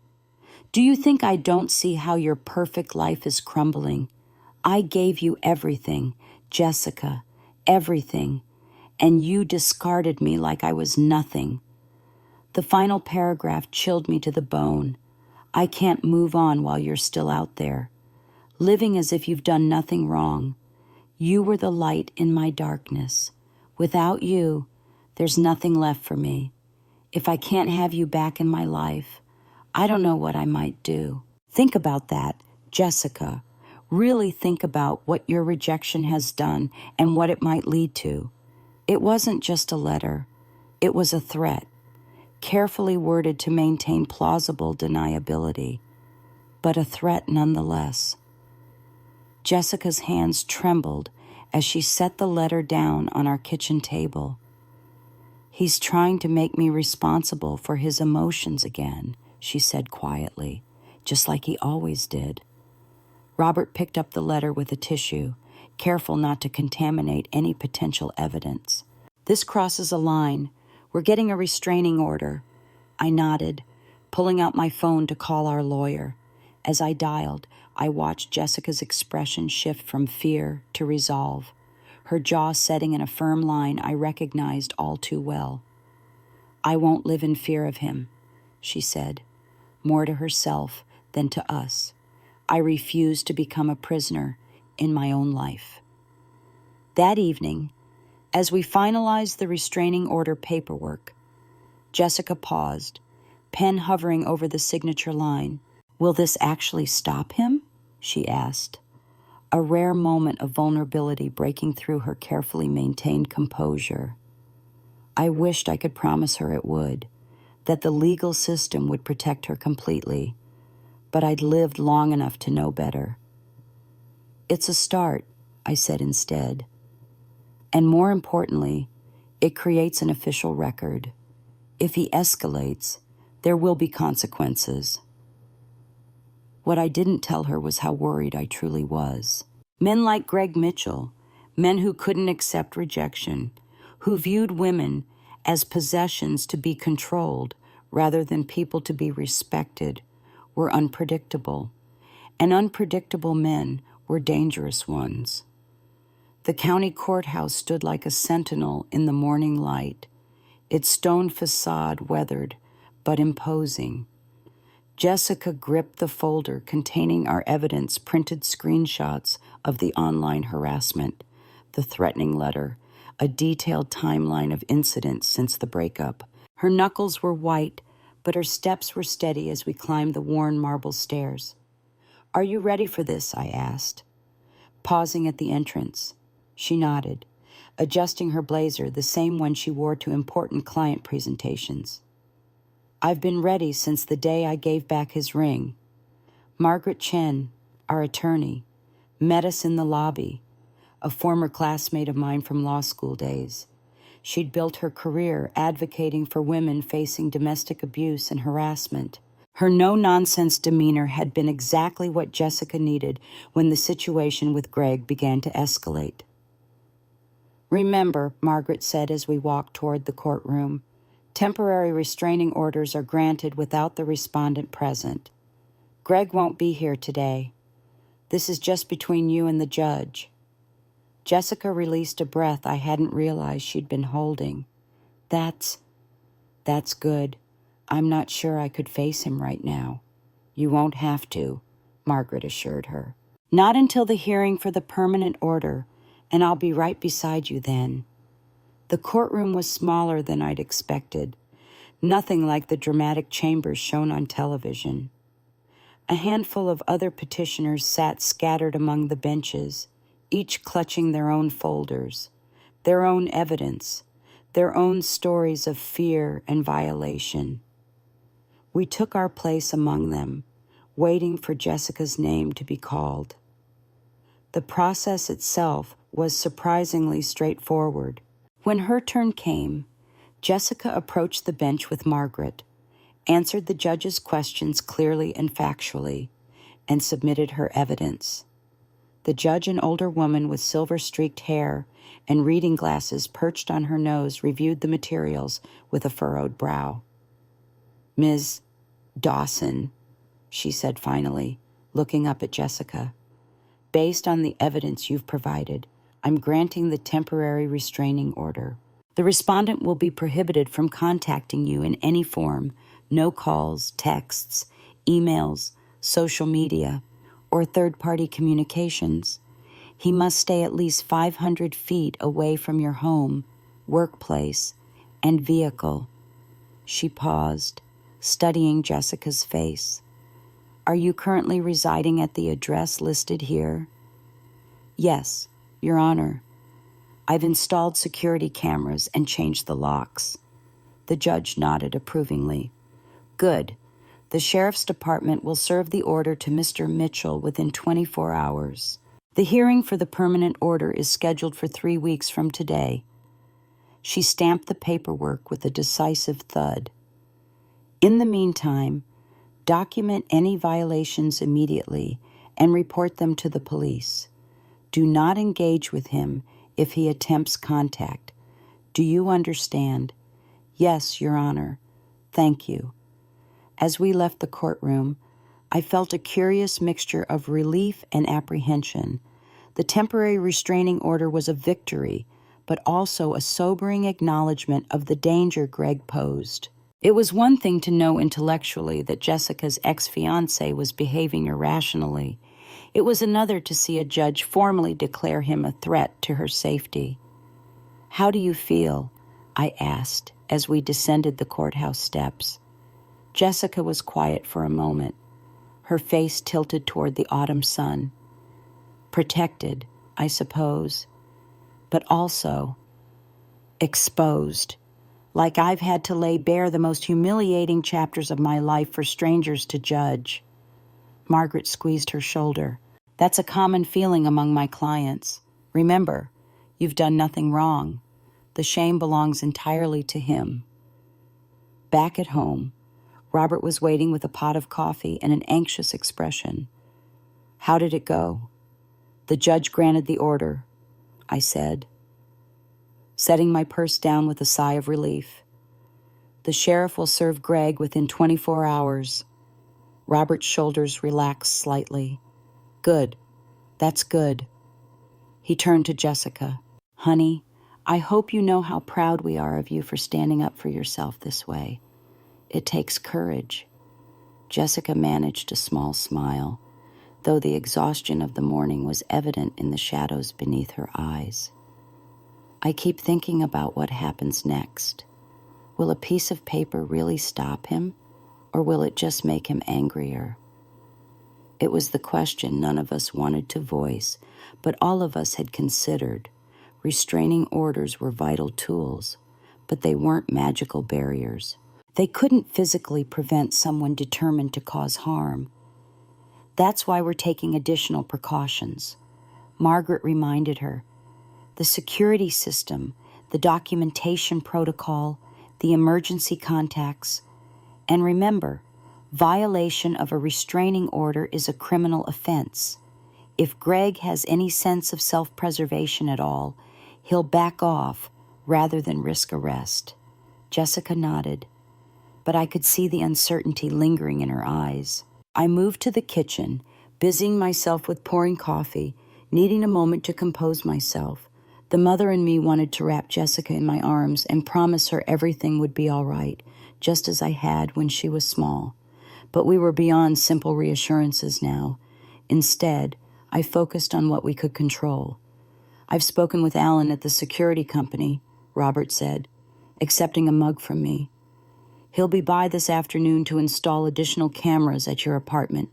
Do you think I don't see how your perfect life is crumbling? I gave you everything, Jessica, everything, and you discarded me like I was nothing. The final paragraph chilled me to the bone. I can't move on while you're still out there, living as if you've done nothing wrong. You were the light in my darkness. Without you, there's nothing left for me. If I can't have you back in my life, I don't know what I might do. Think about that, Jessica. Really think about what your rejection has done and what it might lead to. It wasn't just a letter. It was a threat, carefully worded to maintain plausible deniability, but a threat nonetheless. Jessica's hands trembled as she set the letter down on our kitchen table. He's trying to make me responsible for his emotions again, she said quietly, just like he always did. Robert picked up the letter with a tissue, careful not to contaminate any potential evidence. This crosses a line. We're getting a restraining order. I nodded, pulling out my phone to call our lawyer. As I dialed, I watched Jessica's expression shift from fear to resolve, her jaw setting in a firm line I recognized all too well. I won't live in fear of him, she said, more to herself than to us. I refuse to become a prisoner in my own life. That evening, as we finalized the restraining order paperwork, Jessica paused, pen hovering over the signature line. Will this actually stop him? She asked, a rare moment of vulnerability breaking through her carefully maintained composure. I wished I could promise her it would, that the legal system would protect her completely, but I'd lived long enough to know better. It's a start, I said instead. And more importantly, it creates an official record. If he escalates, there will be consequences. What I didn't tell her was how worried I truly was. Men like Greg Mitchell, men who couldn't accept rejection, who viewed women as possessions to be controlled rather than people to be respected, were unpredictable. And unpredictable men were dangerous ones. The county courthouse stood like a sentinel in the morning light, its stone facade weathered but imposing. Jessica gripped the folder containing our evidence, printed screenshots of the online harassment, the threatening letter, a detailed timeline of incidents since the breakup. Her knuckles were white, but her steps were steady as we climbed the worn marble stairs. "Are you ready for this?" I asked. Pausing at the entrance, she nodded, adjusting her blazer, the same one she wore to important client presentations. "I've been ready since the day I gave back his ring. Margaret Chen, our attorney, met us in the lobby, a former classmate of mine from law school days. She'd built her career advocating for women facing domestic abuse and harassment. Her no-nonsense demeanor had been exactly what Jessica needed when the situation with Greg began to escalate. "Remember," Margaret said as we walked toward the courtroom, "temporary restraining orders are granted without the respondent present. Greg won't be here today. This is just between you and the judge." Jessica released a breath I hadn't realized she'd been holding. That's good. I'm not sure I could face him right now." "You won't have to," Margaret assured her. "Not until the hearing for the permanent order, and I'll be right beside you then." The courtroom was smaller than I'd expected, nothing like the dramatic chambers shown on television. A handful of other petitioners sat scattered among the benches, each clutching their own folders, their own evidence, their own stories of fear and violation. We took our place among them, waiting for Jessica's name to be called. The process itself was surprisingly straightforward. When her turn came, Jessica approached the bench with Margaret, answered the judge's questions clearly and factually, and submitted her evidence. The judge, an older woman with silver-streaked hair and reading glasses perched on her nose, reviewed the materials with a furrowed brow. "Ms. Dawson," she said finally, looking up at Jessica, "based on the evidence you've provided, I'm granting the temporary restraining order. The respondent will be prohibited from contacting you in any form, no calls, texts, emails, social media, or third-party communications. He must stay at least 500 feet away from your home, workplace, and vehicle." She paused, studying Jessica's face. "Are you currently residing at the address listed here?" "Yes, Your Honor. I've installed security cameras and changed the locks." The judge nodded approvingly. "Good. The sheriff's department will serve the order to Mr. Mitchell within 24 hours. The hearing for the permanent order is scheduled for 3 weeks from today." She stamped the paperwork with a decisive thud. "In the meantime, document any violations immediately and report them to the police. Do not engage with him if he attempts contact. Do you understand?" "Yes, Your Honor. Thank you." As we left the courtroom, I felt a curious mixture of relief and apprehension. The temporary restraining order was a victory, but also a sobering acknowledgement of the danger Greg posed. It was one thing to know intellectually that Jessica's ex-fiancé was behaving irrationally. It was another to see a judge formally declare him a threat to her safety. "How do you feel?" I asked as we descended the courthouse steps. Jessica was quiet for a moment, her face tilted toward the autumn sun. "Protected, I suppose, but also exposed, like I've had to lay bare the most humiliating chapters of my life for strangers to judge." Margaret squeezed her shoulder. That's a common feeling among my clients. Remember, you've done nothing wrong. The shame belongs entirely to him. Back at home, Robert was waiting with a pot of coffee and an anxious expression. How did it go? The judge granted the order, I said, setting my purse down with a sigh of relief. The sheriff will serve Greg within 24 hours. Robert's shoulders relaxed slightly. Good. That's good. He turned to Jessica. Honey, I hope you know how proud we are of you for standing up for yourself this way. It takes courage. Jessica managed a small smile, though the exhaustion of the morning was evident in the shadows beneath her eyes. I keep thinking about what happens next. Will a piece of paper really stop him, or will it just make him angrier? It was the question none of us wanted to voice, but all of us had considered. Restraining orders were vital tools, but they weren't magical barriers. They couldn't physically prevent someone determined to cause harm. That's why we're taking additional precautions. Margaret reminded her. The security system, the documentation protocol, the emergency contacts. And remember, violation of a restraining order is a criminal offense. If Greg has any sense of self-preservation at all, he'll back off rather than risk arrest. Jessica nodded, but I could see the uncertainty lingering in her eyes. I moved to the kitchen, busying myself with pouring coffee, needing a moment to compose myself. The mother and me wanted to wrap Jessica in my arms and promise her everything would be all right, just as I had when she was small. But we were beyond simple reassurances now. Instead, I focused on what we could control. I've spoken with Alan at the security company, Robert said, accepting a mug from me. He'll be by this afternoon to install additional cameras at your apartment.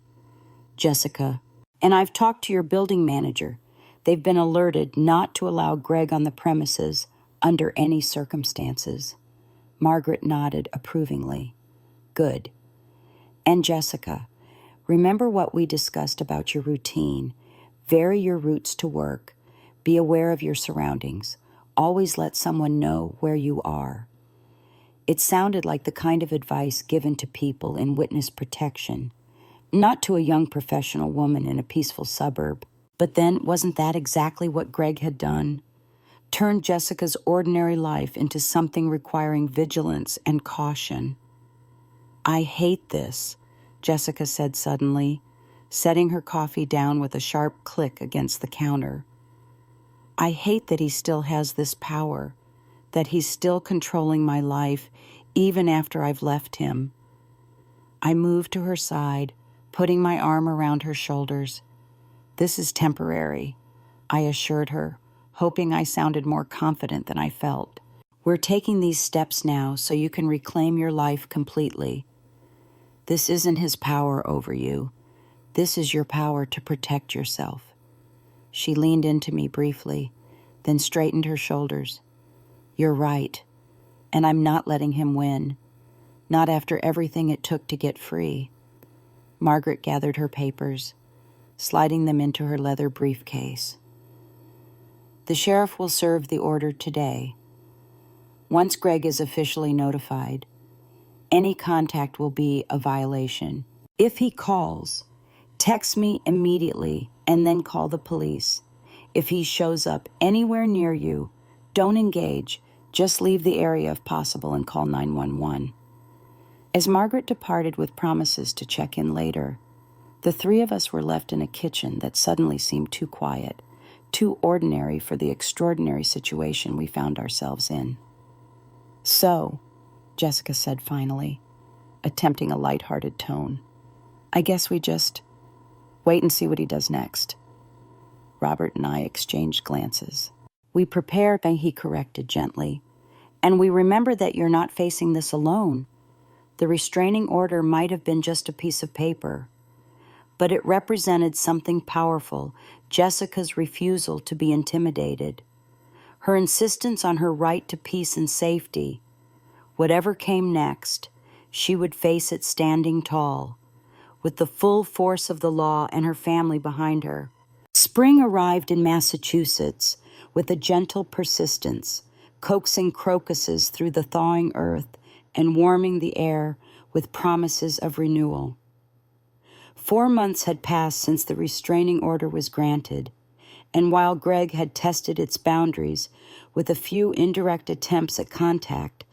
Jessica, and I've talked to your building manager. They've been alerted not to allow Greg on the premises under any circumstances. Margaret nodded approvingly. Good. And Jessica, remember what we discussed about your routine. Vary your routes to work. Be aware of your surroundings. Always let someone know where you are. It sounded like the kind of advice given to people in witness protection, not to a young professional woman in a peaceful suburb. But then, wasn't that exactly what Greg had done? Turned Jessica's ordinary life into something requiring vigilance and caution. I hate this, Jessica said suddenly, setting her coffee down with a sharp click against the counter. I hate that he still has this power, that he's still controlling my life even after I've left him. I moved to her side, putting my arm around her shoulders. This is temporary, I assured her, hoping I sounded more confident than I felt. We're taking these steps now so you can reclaim your life completely. This isn't his power over you. This is your power to protect yourself. She leaned into me briefly, then straightened her shoulders. You're right, and I'm not letting him win. Not after everything it took to get free. Margaret gathered her papers, sliding them into her leather briefcase. The sheriff will serve the order today. Once Greg is officially notified, any contact will be a violation. If he calls, text me immediately and then call the police. If he shows up anywhere near you, don't engage. Just leave the area if possible and call 911. As Margaret departed with promises to check in later, the three of us were left in a kitchen that suddenly seemed too quiet, too ordinary for the extraordinary situation we found ourselves in. So, Jessica said finally, attempting a light-hearted tone, I guess we just wait and see what he does next. Robert and I exchanged glances. We prepare, he corrected gently, and we remember that you're not facing this alone. The restraining order might have been just a piece of paper, but it represented something powerful, Jessica's refusal to be intimidated, her insistence on her right to peace and safety. Whatever came next, she would face it standing tall, with the full force of the law and her family behind her. Spring arrived in Massachusetts with a gentle persistence, coaxing crocuses through the thawing earth and warming the air with promises of renewal. 4 months had passed since the restraining order was granted, and while Greg had tested its boundaries with a few indirect attempts at contact,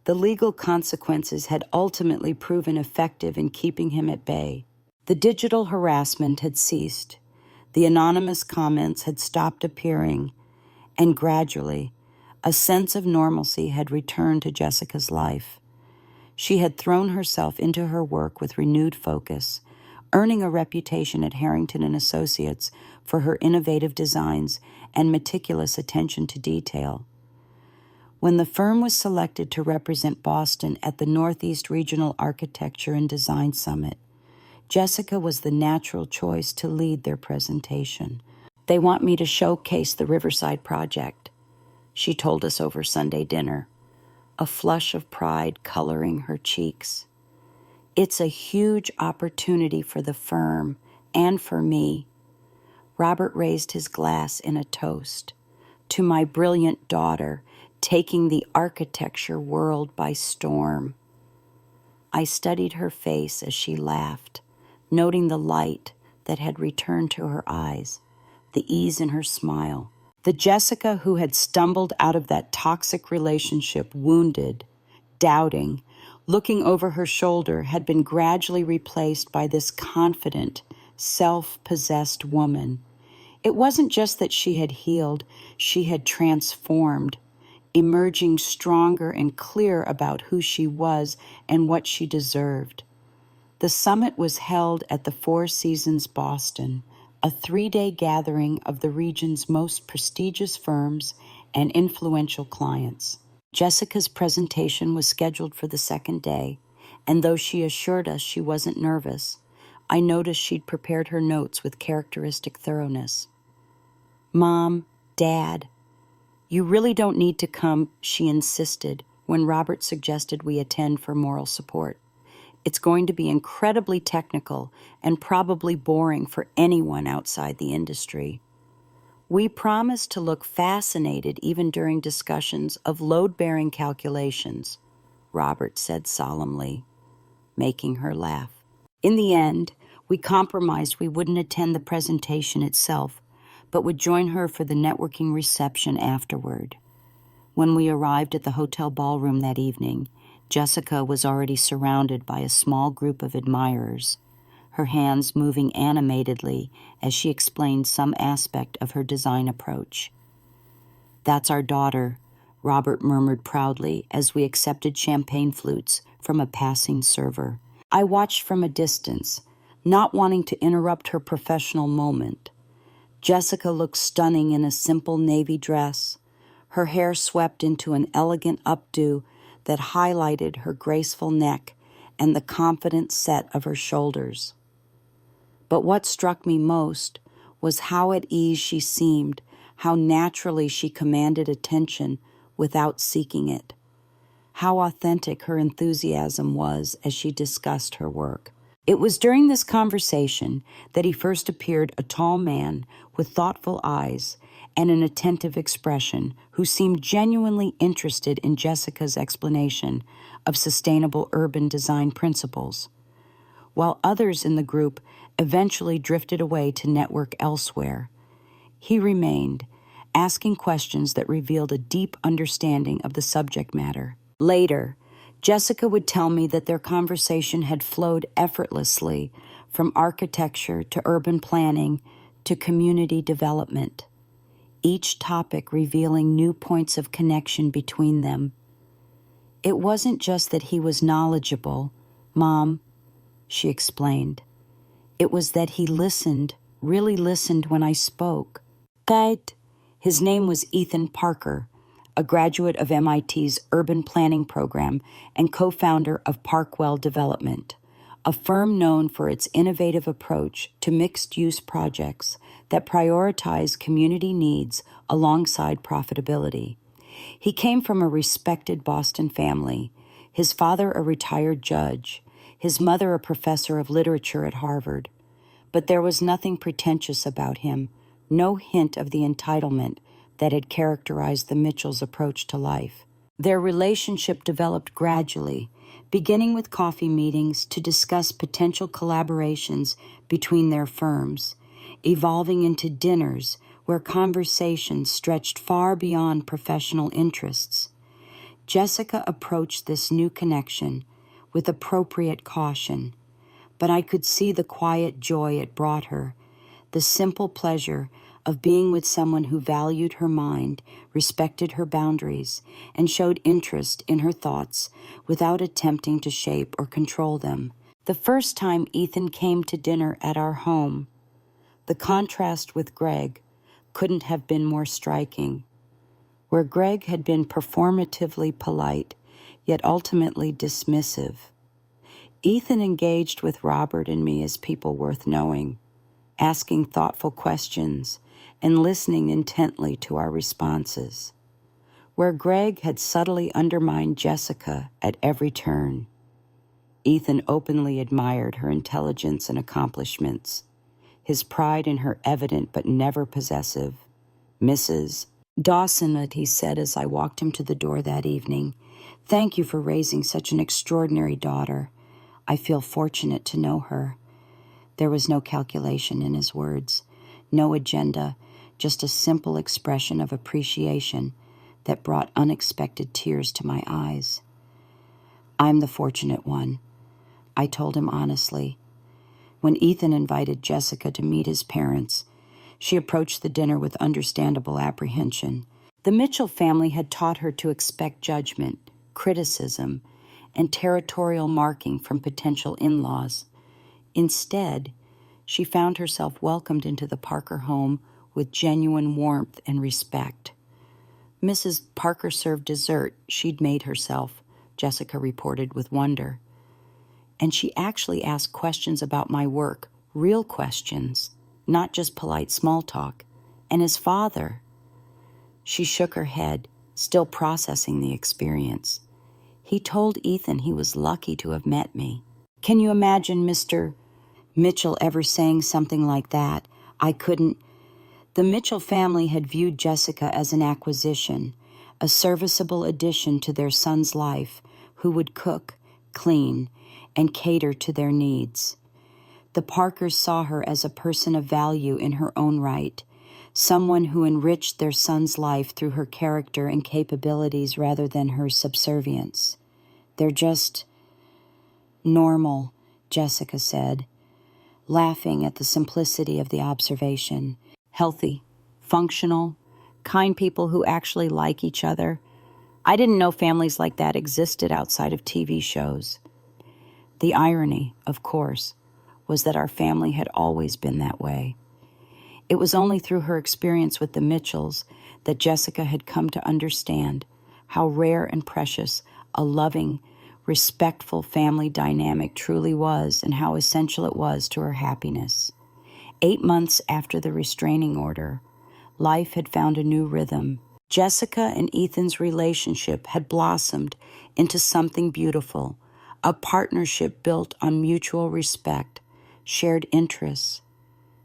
the legal consequences had ultimately proven effective in keeping him at bay. The digital harassment had ceased, the anonymous comments had stopped appearing, and gradually, a sense of normalcy had returned to Jessica's life. She had thrown herself into her work with renewed focus, earning a reputation at Harrington and Associates for her innovative designs and meticulous attention to detail. When the firm was selected to represent Boston at the Northeast Regional Architecture and Design Summit, Jessica was the natural choice to lead their presentation. "They want me to showcase the Riverside project," she told us over Sunday dinner, a flush of pride coloring her cheeks. "It's a huge opportunity for the firm and for me." Robert raised his glass in a toast. "To my brilliant daughter, taking the architecture world by storm." I studied her face as she laughed, noting the light that had returned to her eyes, the ease in her smile. The Jessica who had stumbled out of that toxic relationship wounded, doubting, looking over her shoulder had been gradually replaced by this confident, self-possessed woman. It wasn't just that she had healed, she had transformed, emerging stronger and clear about who she was and what she deserved. The summit was held at the Four Seasons Boston, a 3-day gathering of the region's most prestigious firms and influential clients. Jessica's presentation was scheduled for the second day, and though she assured us she wasn't nervous, I noticed she'd prepared her notes with characteristic thoroughness. "Mom, Dad, you really don't need to come," she insisted when Robert suggested we attend for moral support. "It's going to be incredibly technical and probably boring for anyone outside the industry." We promised to look fascinated even during discussions of load-bearing calculations, Robert said solemnly, making her laugh. In the end, we compromised we wouldn't attend the presentation itself, but would join her for the networking reception afterward. When we arrived at the hotel ballroom that evening, Jessica was already surrounded by a small group of admirers, her hands moving animatedly as she explained some aspect of her design approach. "That's our daughter," Robert murmured proudly as we accepted champagne flutes from a passing server. I watched from a distance, not wanting to interrupt her professional moment. Jessica looked stunning in a simple navy dress, her hair swept into an elegant updo that highlighted her graceful neck and the confident set of her shoulders. But what struck me most was how at ease she seemed, how naturally she commanded attention without seeking it, how authentic her enthusiasm was as she discussed her work. It was during this conversation that he first appeared, a tall man with thoughtful eyes and an attentive expression, who seemed genuinely interested in Jessica's explanation of sustainable urban design principles, while others in the group eventually drifted away to network elsewhere. He remained, asking questions that revealed a deep understanding of the subject matter. Later, Jessica would tell me that their conversation had flowed effortlessly from architecture to urban planning to community development, each topic revealing new points of connection between them. "It wasn't just that he was knowledgeable, Mom," she explained. "It was that he listened, really listened when I spoke." Guide. His name was Ethan Parker, a graduate of MIT's urban planning program and co-founder of Parkwell Development, a firm known for its innovative approach to mixed-use projects that prioritize community needs alongside profitability. He came from a respected Boston family, his father a retired judge, his mother a professor of literature at Harvard. But there was nothing pretentious about him, no hint of the entitlement that had characterized the Mitchells' approach to life. Their relationship developed gradually, beginning with coffee meetings to discuss potential collaborations between their firms, evolving into dinners where conversations stretched far beyond professional interests. Jessica approached this new connection with appropriate caution, but I could see the quiet joy it brought her, the simple pleasure of being with someone who valued her mind, respected her boundaries, and showed interest in her thoughts without attempting to shape or control them. The first time Ethan came to dinner at our home, the contrast with Greg couldn't have been more striking. Where Greg had been performatively polite, yet ultimately dismissive, Ethan engaged with Robert and me as people worth knowing, asking thoughtful questions and listening intently to our responses. Where Greg had subtly undermined Jessica at every turn, Ethan openly admired her intelligence and accomplishments, his pride in her evident but never possessive. "Mrs. Dawson," he said as I walked him to the door that evening, "thank you for raising such an extraordinary daughter. I feel fortunate to know her." There was no calculation in his words, no agenda, just a simple expression of appreciation that brought unexpected tears to my eyes. "I'm the fortunate one," I told him honestly. When Ethan invited Jessica to meet his parents, she approached the dinner with understandable apprehension. The Mitchell family had taught her to expect judgment, criticism, and territorial marking from potential in-laws. Instead, she found herself welcomed into the Parker home with genuine warmth and respect. "Mrs. Parker served dessert she'd made herself," Jessica reported with wonder. "And she actually asked questions about my work, real questions, not just polite small talk. And his father." She shook her head, still processing the experience. "He told Ethan he was lucky to have met me." Can you imagine Mr. Mitchell ever saying something like that? I couldn't. The Mitchell family had viewed Jessica as an acquisition, a serviceable addition to their son's life who would cook, clean, and cater to their needs. The Parkers saw her as a person of value in her own right, someone who enriched their son's life through her character and capabilities rather than her subservience. "They're just normal," Jessica said, laughing at the simplicity of the observation. "Healthy, functional, kind people who actually like each other. I didn't know families like that existed outside of TV shows." The irony, of course, was that our family had always been that way. It was only through her experience with the Mitchells that Jessica had come to understand how rare and precious a loving, respectful family dynamic truly was and how essential it was to her happiness. 8 months after the restraining order, life had found a new rhythm. Jessica and Ethan's relationship had blossomed into something beautiful, a partnership built on mutual respect, shared interests,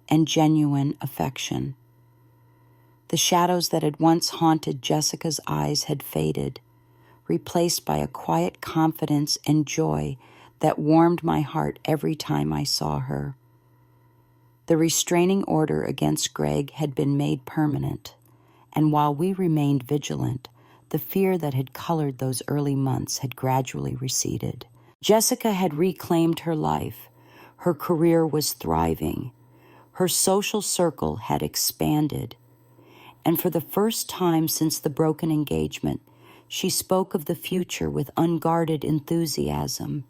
and genuine affection. The shadows that had once haunted Jessica's eyes had faded, replaced by a quiet confidence and joy that warmed my heart every time I saw her. The restraining order against Greg had been made permanent, and while we remained vigilant, the fear that had colored those early months had gradually receded. Jessica had reclaimed her life. Her career was thriving. Her social circle had expanded. And for the first time since the broken engagement, she spoke of the future with unguarded enthusiasm.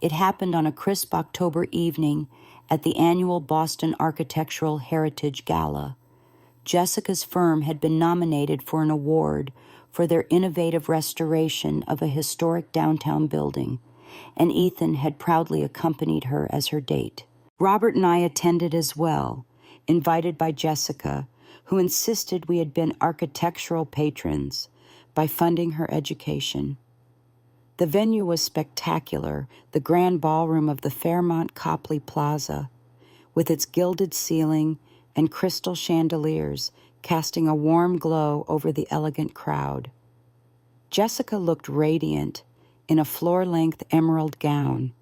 It happened on a crisp October evening at the annual Boston Architectural Heritage Gala. Jessica's firm had been nominated for an award for their innovative restoration of a historic downtown building, and Ethan had proudly accompanied her as her date. Robert and I attended as well, invited by Jessica, who insisted we had been architectural patrons by funding her education. The venue was spectacular, the grand ballroom of the Fairmont Copley Plaza, with its gilded ceiling and crystal chandeliers casting a warm glow over the elegant crowd. Jessica looked radiant in a floor-length emerald gown,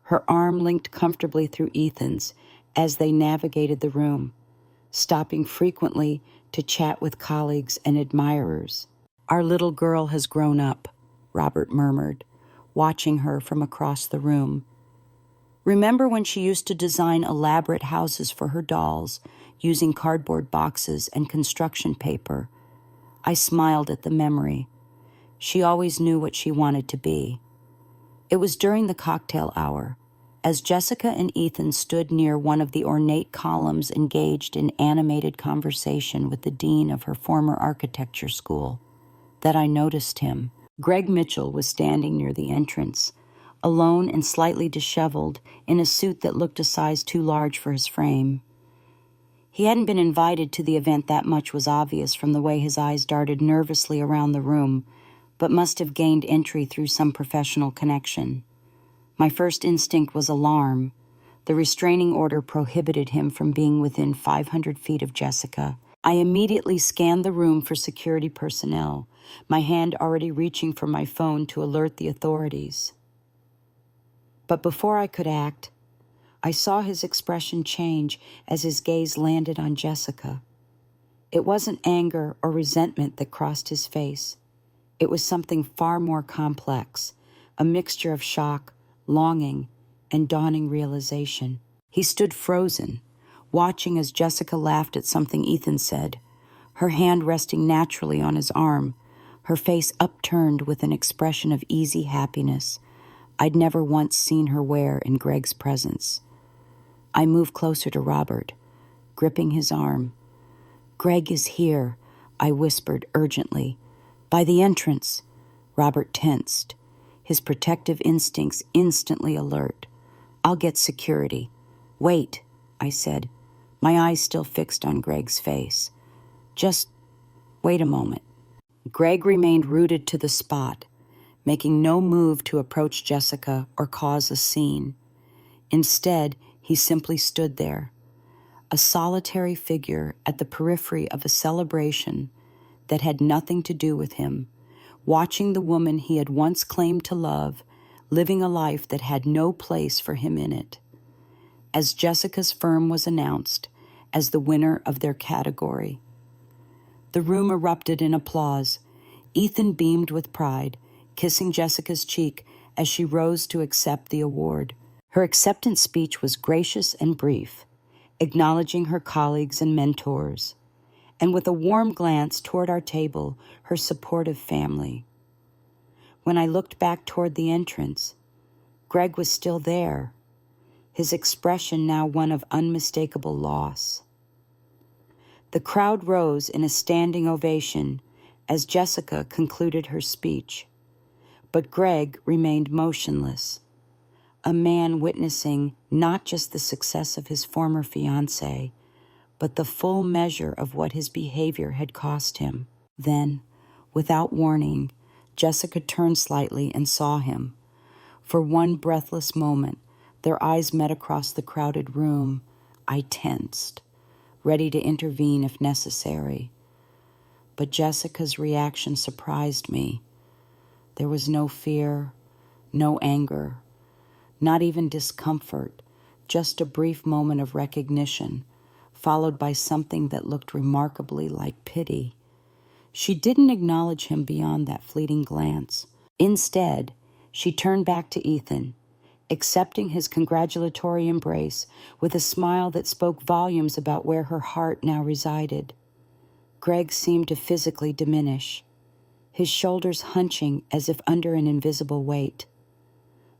her arm linked comfortably through Ethan's as they navigated the room, stopping frequently to chat with colleagues and admirers. "Our little girl has grown up," Robert murmured, watching her from across the room. "Remember when she used to design elaborate houses for her dolls using cardboard boxes and construction paper?" I smiled at the memory. She always knew what she wanted to be. It was during the cocktail hour, as Jessica and Ethan stood near one of the ornate columns engaged in animated conversation with the dean of her former architecture school, that I noticed him. Greg Mitchell was standing near the entrance, alone and slightly disheveled, in a suit that looked a size too large for his frame. He hadn't been invited to the event, that much was obvious from the way his eyes darted nervously around the room, but must have gained entry through some professional connection. My first instinct was alarm. The restraining order prohibited him from being within 500 feet of Jessica. I immediately scanned the room for security personnel, my hand already reaching for my phone to alert the authorities. But before I could act, I saw his expression change as his gaze landed on Jessica. It wasn't anger or resentment that crossed his face. It was something far more complex, a mixture of shock, longing, and dawning realization. He stood frozen, watching as Jessica laughed at something Ethan said, her hand resting naturally on his arm, her face upturned with an expression of easy happiness I'd never once seen her wear in Greg's presence. I moved closer to Robert, gripping his arm. "Greg is here," I whispered urgently. "By the entrance." Robert tensed, his protective instincts instantly alert. "I'll get security." "Wait," I said, my eyes still fixed on Greg's face. "Just wait a moment." Greg remained rooted to the spot, making no move to approach Jessica or cause a scene. Instead, he simply stood there, a solitary figure at the periphery of a celebration that had nothing to do with him, watching the woman he had once claimed to love, living a life that had no place for him in it. As Jessica's firm was announced as the winner of their category, the room erupted in applause. Ethan beamed with pride, kissing Jessica's cheek as she rose to accept the award. Her acceptance speech was gracious and brief, acknowledging her colleagues and mentors, and with a warm glance toward our table, her supportive family. When I looked back toward the entrance, Greg was still there, his expression now one of unmistakable loss. The crowd rose in a standing ovation as Jessica concluded her speech, but Greg remained motionless, a man witnessing not just the success of his former fiancée, but the full measure of what his behavior had cost him. Then, without warning, Jessica turned slightly and saw him. For one breathless moment, their eyes met across the crowded room. I tensed, ready to intervene if necessary. But Jessica's reaction surprised me. There was no fear, no anger, not even discomfort, just a brief moment of recognition, followed by something that looked remarkably like pity. She didn't acknowledge him beyond that fleeting glance. Instead, she turned back to Ethan, accepting his congratulatory embrace with a smile that spoke volumes about where her heart now resided. Greg seemed to physically diminish, his shoulders hunching as if under an invisible weight.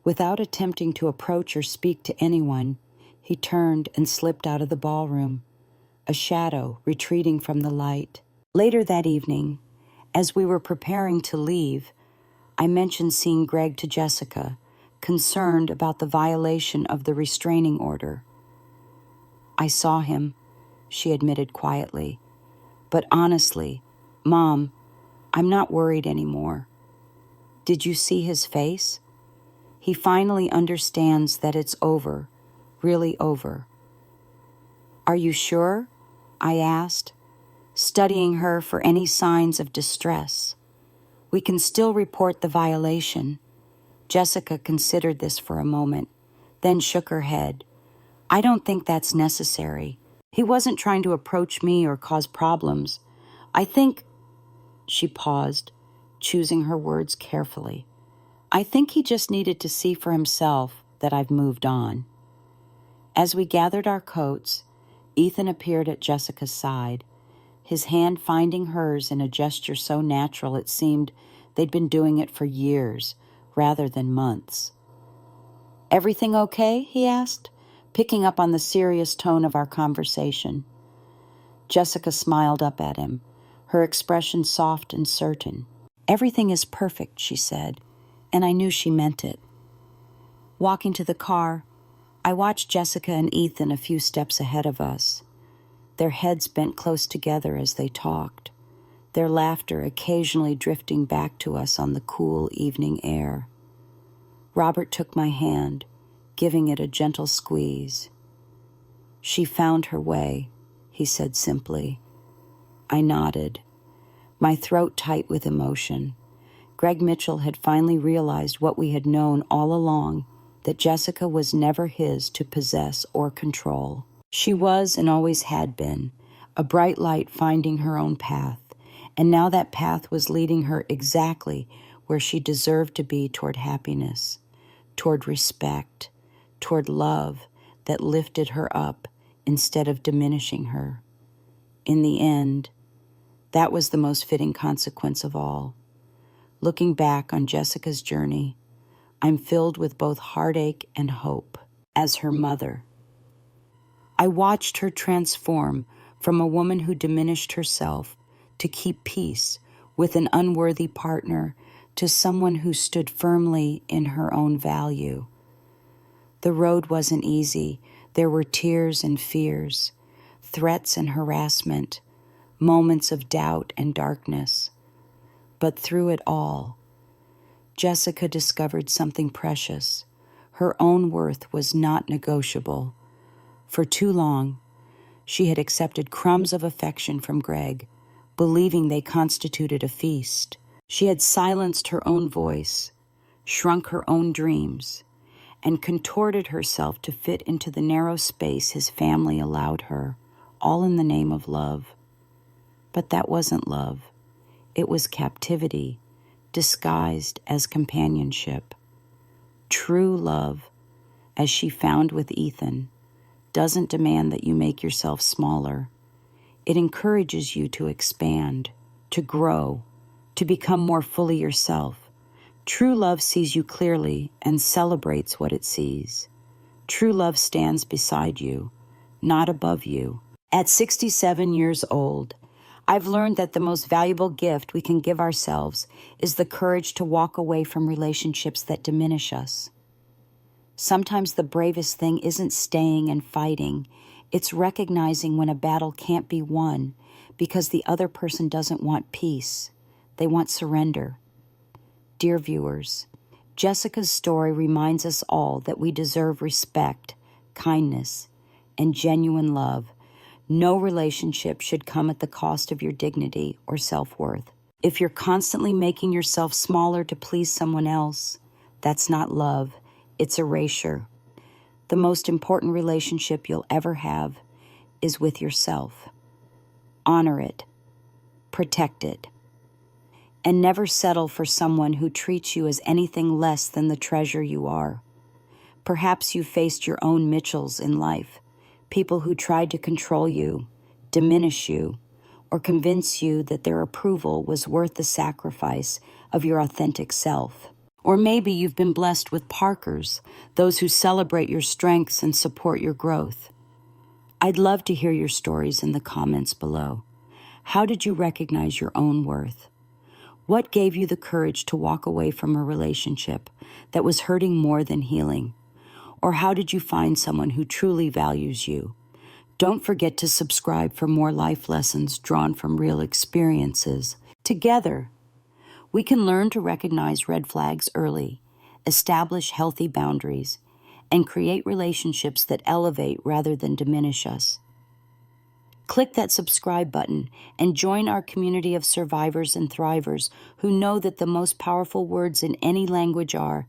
Without attempting to approach or speak to anyone, he turned and slipped out of the ballroom, a shadow retreating from the light. Later that evening, as we were preparing to leave, I mentioned seeing Greg to Jessica, concerned about the violation of the restraining order. "I saw him," she admitted quietly. "But honestly, Mom, I'm not worried anymore. Did you see his face? He finally understands that it's over, really over." "Are you sure?" I asked, studying her for any signs of distress. We can still report the violation. Jessica considered this for a moment, then shook her head. I don't think that's necessary. He wasn't trying to approach me or cause problems. I think, she paused, choosing her words carefully. I think he just needed to see for himself that I've moved on. As we gathered our coats, Ethan appeared at Jessica's side, his hand finding hers in a gesture so natural it seemed they'd been doing it for years rather than months. Everything okay? He asked, picking up on the serious tone of our conversation. Jessica smiled up at him, her expression soft and certain. Everything is perfect, she said, and I knew she meant it. Walking to the car, I watched Jessica and Ethan a few steps ahead of us, their heads bent close together as they talked, their laughter occasionally drifting back to us on the cool evening air. Robert took my hand, giving it a gentle squeeze. She found her way, he said simply. I nodded, my throat tight with emotion. Greg Mitchell had finally realized what we had known all along, that Jessica was never his to possess or control. She was and always had been, a bright light finding her own path, and now that path was leading her exactly where she deserved to be toward happiness, toward respect, toward love that lifted her up instead of diminishing her. In the end, that was the most fitting consequence of all. Looking back on Jessica's journey, I'm filled with both heartache and hope. As her mother, I watched her transform from a woman who diminished herself to keep peace with an unworthy partner to someone who stood firmly in her own value. The road wasn't easy. There were tears and fears, threats and harassment, moments of doubt and darkness. But through it all, Jessica discovered something precious. Her own worth was not negotiable. For too long, she had accepted crumbs of affection from Greg, believing they constituted a feast. She had silenced her own voice, shrunk her own dreams, and contorted herself to fit into the narrow space his family allowed her, all in the name of love. But that wasn't love. It was captivity, disguised as companionship. True love, as she found with Ethan, doesn't demand that you make yourself smaller. It encourages you to expand, to grow, to become more fully yourself. True love sees you clearly and celebrates what it sees. True love stands beside you, not above you. At 67 years old, I've learned that the most valuable gift we can give ourselves is the courage to walk away from relationships that diminish us. Sometimes the bravest thing isn't staying and fighting. It's recognizing when a battle can't be won because the other person doesn't want peace. They want surrender. Dear viewers, Jessica's story reminds us all that we deserve respect, kindness, and genuine love. No relationship should come at the cost of your dignity or self-worth. If you're constantly making yourself smaller to please someone else, that's not love, it's erasure. The most important relationship you'll ever have is with yourself. Honor it, protect it, and never settle for someone who treats you as anything less than the treasure you are. Perhaps you faced your own Mitchells in life, people who tried to control you, diminish you, or convince you that their approval was worth the sacrifice of your authentic self. Or maybe you've been blessed with Parkers, those who celebrate your strengths and support your growth. I'd love to hear your stories in the comments below. How did you recognize your own worth? What gave you the courage to walk away from a relationship that was hurting more than healing? Or how did you find someone who truly values you? Don't forget to subscribe for more life lessons drawn from real experiences. Together, we can learn to recognize red flags early, establish healthy boundaries, and create relationships that elevate rather than diminish us. Click that subscribe button and join our community of survivors and thrivers who know that the most powerful words in any language are,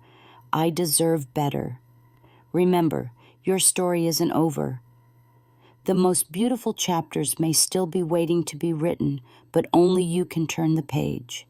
"I deserve better." Remember, your story isn't over. The most beautiful chapters may still be waiting to be written, but only you can turn the page.